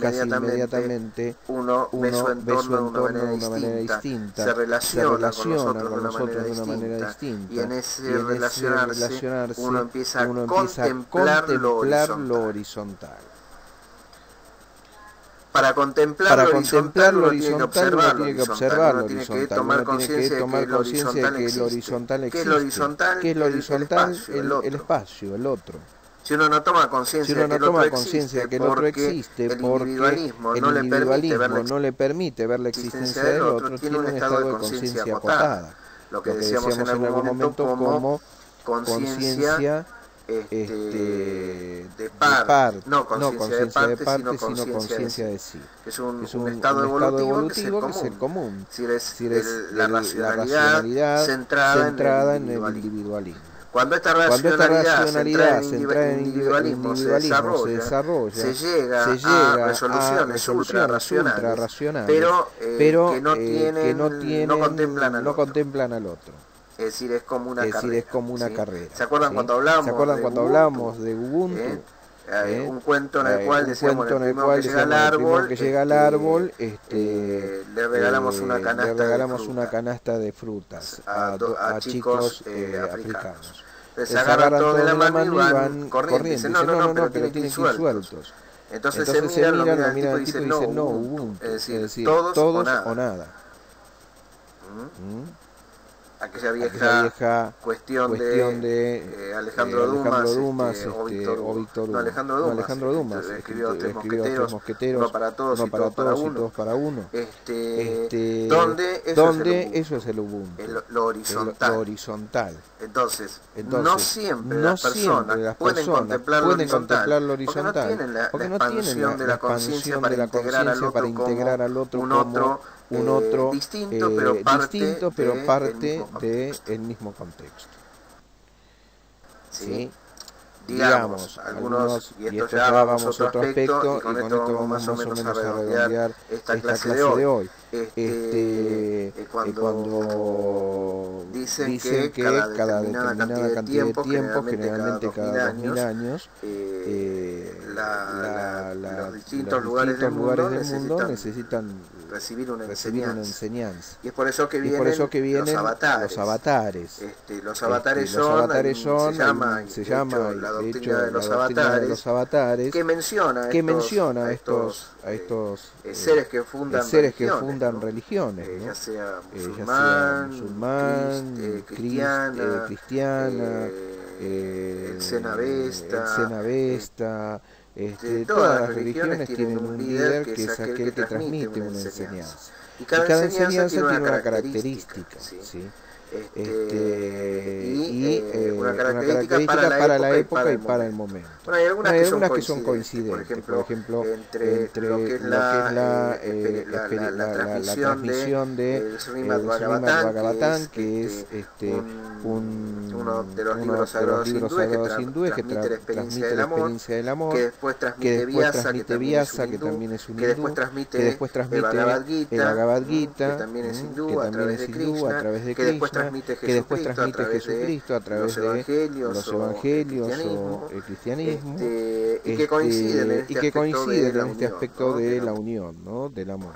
casi inmediatamente uno ve su entorno de una manera distinta, se relaciona con nosotros de una manera distinta, y en ese relacionarse uno empieza a contemplar lo horizontal. Para contemplar lo horizontal uno tiene que observar lo horizontal, uno tiene que tomar conciencia de que lo horizontal existe. ¿Qué es lo horizontal? El espacio, el otro. Si uno no toma conciencia de que el otro existe, porque el individualismo no le permite ver la existencia del otro, tiene un estado de conciencia acotada. Lo que decíamos en algún momento como conciencia de par, no conciencia de parte, sino conciencia de sí, que es un estado evolutivo que es el común, es la racionalidad centrada en el individualismo. Cuando esta racionalidad centrada en el individualismo se desarrolla, se llega a resoluciones ultrarracionales, pero que no contemplan al otro. Es decir, es como una carrera. ¿Se acuerdan cuando hablamos de Ubuntu? Un cuento en el cual decíamos el primero que llega al árbol, le regalamos una canasta de frutas a chicos africanos. Se agarran todos de la mano y van corriendo. Dicen, no, pero tienen que ir sueltos. Entonces se miran, lo mira el tipo y dice, no, Ubuntu. Es decir, todos o nada. aquella vieja cuestión de Alejandro Dumas, o Víctor Hugo. Alejandro Dumas escribió Tres Mosqueteros, uno para todos y todos para uno. Donde eso es el Ubuntu, lo horizontal. Entonces, no siempre las personas pueden contemplar lo horizontal, porque no tienen la expansión de la conciencia para integrar al otro como un otro distinto, pero parte del mismo contexto. ¿Sí? Digamos, algunos, y esto ya vamos a otro aspecto, y con esto vamos más o menos a redondear esta clase de hoy. Cuando dicen que cada determinada cantidad de tiempo, generalmente cada 2000 años, los distintos lugares del mundo necesitan recibir una enseñanza. Y es por eso que vienen los avatares. Los avatares son, se llama la doctrina de los avatares, que menciona a estos seres que fundan religiones, ¿no? Ya sea musulmán, cristiana, el Cenavesta. Todas las religiones tienen un líder que es aquel que transmite una enseñanza. Y cada enseñanza tiene una característica, ¿sí? Una característica para la época y para el momento. Bueno, hay algunas que son coincidentes, por ejemplo, entre lo que es la transmisión de Srimad Bhagavatam, que es uno de los libros sagrados hindúes que transmite la experiencia del amor, que después transmite Vyasa, que también es un hindú, que después transmite el Bhagavad Gita, que también es hindú, a través de Krishna, que después transmite Jesucristo a través de los evangelios o el cristianismo, y que coinciden en este aspecto de la unión, ¿no? Del amor.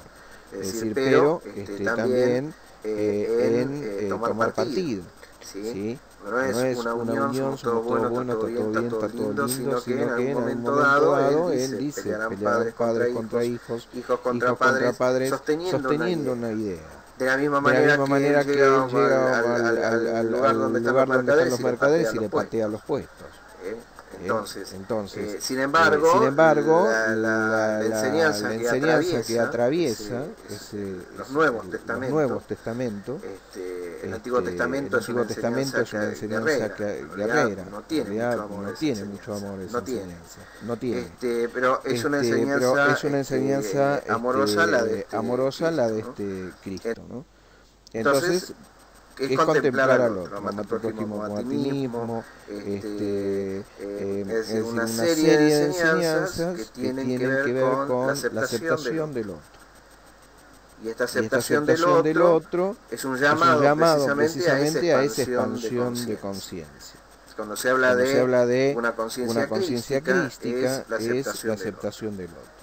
Es decir, pero también en tomar partido. ¿Sí? No es una unión, somos todos buenos, todo bien, está todo lindo, sino que en algún momento dado él dice, pelearán padres contra hijos, hijos contra padres, sosteniendo una idea. De la misma manera que él llega al lugar donde están los mercaderes y le patea los puestos. Entonces, sin embargo, la enseñanza que atraviesa los Nuevos Testamentos, el Antiguo Testamento es una enseñanza guerrera, no tiene mucho amor esa enseñanza, pero es una enseñanza amorosa la de Cristo, ¿no? Entonces, es contemplar al otro, amar a tu prójimo como a ti mismo, es decir, una serie de enseñanzas que tienen que ver con la aceptación del otro. Y esta aceptación del otro es un llamado precisamente a esa expansión de conciencia. Cuando se habla de una conciencia crística, es la aceptación del otro.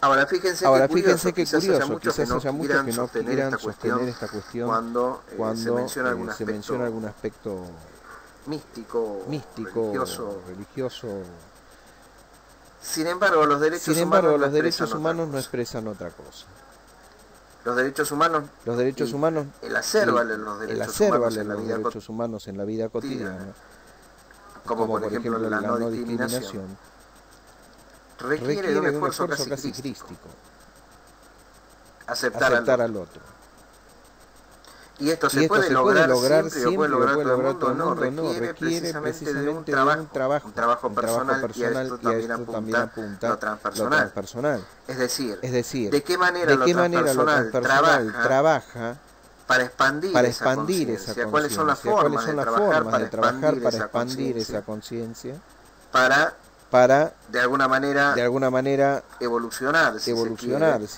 Ahora fíjense qué curioso, quizás haya muchos que no quieran sostener esta cuestión cuando se menciona algún aspecto místico religioso. Sin embargo, los derechos humanos no expresan otra cosa. Los derechos humanos, el hacer valer los derechos humanos en la vida cotidiana, como por ejemplo la no discriminación, requiere de un esfuerzo casi crístico. Aceptar al otro. Y esto se puede lograr siempre, puede lograr todo el mundo, no, requiere precisamente de un trabajo personal, y a esto también apunta lo transpersonal. Es decir, de qué manera lo transpersonal trabaja para expandir esa conciencia, cuáles son las formas de trabajar para expandir esa conciencia, para de alguna manera evolucionar si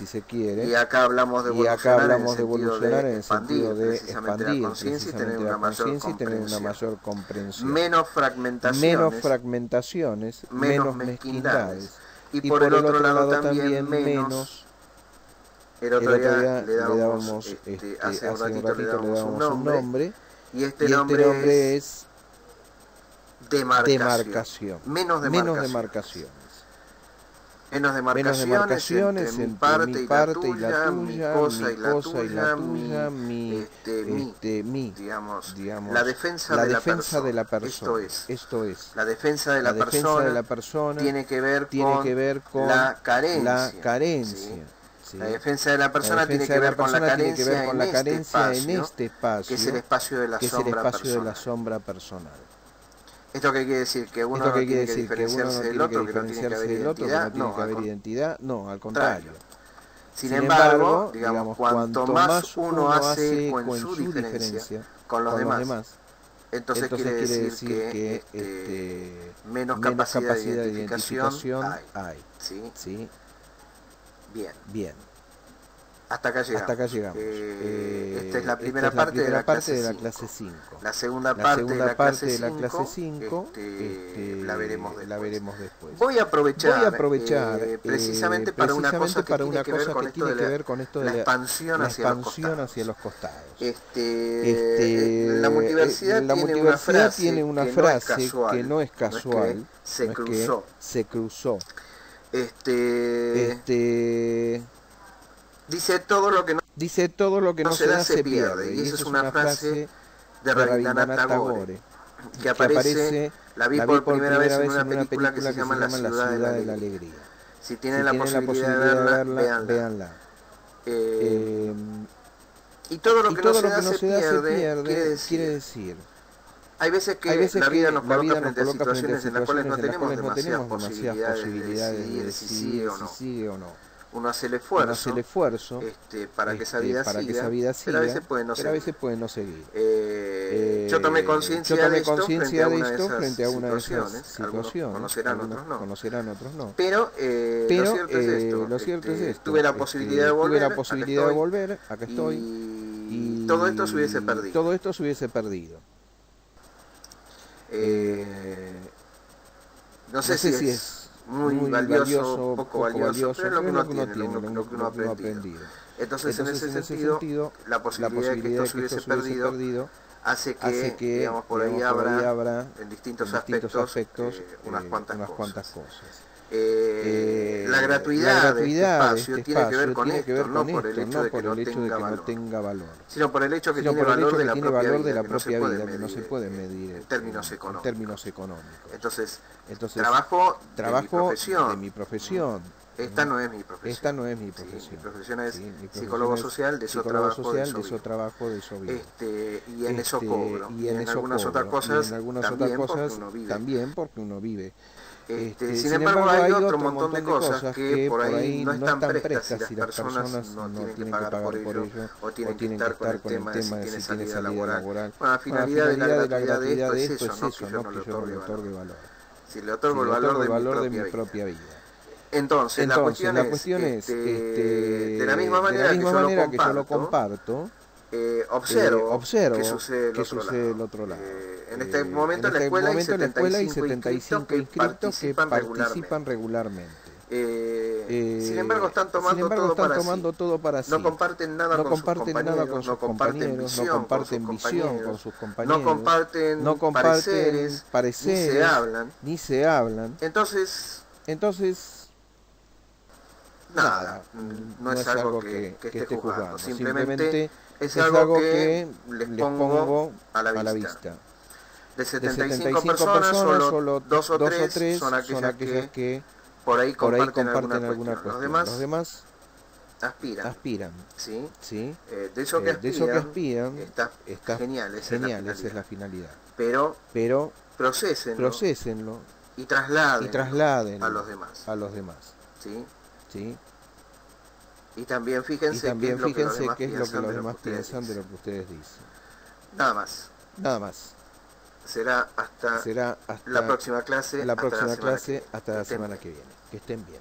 se quiere. Y acá hablamos de evolucionar en el sentido de expandir la conciencia y tener una mayor comprensión. Menos fragmentaciones, menos mezquindades. Y por el otro lado también menos. El otro día le dábamos, hace un ratito le dábamos un nombre, y este nombre es demarcación, menos demarcaciones. menos demarcaciones entre mi parte y la tuya, mi cosa y la tuya, mi, digamos, la defensa de la persona. Esto es, la defensa de la persona tiene que ver con la carencia. ¿Sí? La defensa de la persona tiene que ver con la carencia en este espacio, que es el espacio de la sombra personal. ¿Esto qué quiere decir? ¿Que uno no tiene que diferenciarse del otro, que no tiene que haber identidad? No, al contrario. Sin embargo, digamos, cuanto más uno hace eco en su diferencia con los demás, entonces quiere decir que menos capacidad de identificación hay. ¿Sí? Bien. Hasta acá llegamos. Esta es la primera parte de la clase 5. La segunda parte de la clase 5 la veremos después. Voy a aprovechar precisamente para una cosa que tiene que ver con esto de la expansión hacia los costados. La multiversidad tiene una frase que no es casual, se cruzó. Dice todo lo que no se da se pierde, y esa es una frase de Rabindranath Tagore que aparece, la vi por primera vez en una película que se llama La ciudad de la alegría. Si tienen la posibilidad de verla, véanla. Y todo lo que no se da se pierde, quiere decir hay veces que la vida nos coloca frente a situaciones en las cuales no tenemos demasiadas posibilidades de decidir si sigue o no. Uno hace el esfuerzo para que esa vida siga, pero a veces puede no seguir. Yo tomé conciencia de esto frente a una de esas situaciones. Algunos conocerán, otros no. Pero lo cierto es esto. Tuve la posibilidad de volver, acá estoy, y todo esto se hubiese perdido. No sé si es muy valioso, poco valioso, pero es lo que uno tiene, lo que uno ha aprendido. Entonces en ese sentido, la posibilidad de que esto se hubiese perdido hace que digamos, por ahí habrá en distintos aspectos unas cuantas cosas. La gratuidad de este espacio tiene que ver con esto, no por el hecho de que no tenga valor, sino por el hecho que tiene valor de la propia vida, que no se puede medir en términos económicos. Entonces trabajo de mi profesión. Esta no es mi profesión. Mi profesión es psicólogo social, de eso trabajo, de eso vivo. Y en eso cobro. Y en algunas otras cosas también porque uno vive. Sin embargo hay otro montón de cosas que por ahí no están prestas si las personas no tienen que pagar por ello o tienen que estar con el tema de si tiene salida laboral. Bueno, la finalidad de la gratuidad de esto es eso, que yo no le otorgue valor. Si le otorgo el valor de mi propia vida. Entonces la cuestión es de la misma manera que yo lo comparto, observo qué sucede del otro lado. En este momento en la escuela hay 75 inscritos que participan regularmente. Sin embargo están tomando todo para sí. No comparten nada con sus compañeros, no comparten visión con sus compañeros, no comparten pareceres, ni se hablan. Entonces nada, no es algo que esté juzgando, simplemente es algo que les pongo a la vista. De 75 personas, solo 2 o 3 son aquellas que por ahí comparten alguna cuestión. Los demás aspiran. ¿Sí? De eso que aspiran está genial, esa es la finalidad. Pero procesenlo y trasladen a los demás. ¿Sí? Y también fíjense qué es lo que los demás piensan de lo que ustedes dicen. Nada más. Será hasta la próxima clase, hasta la semana que viene. Que estén bien.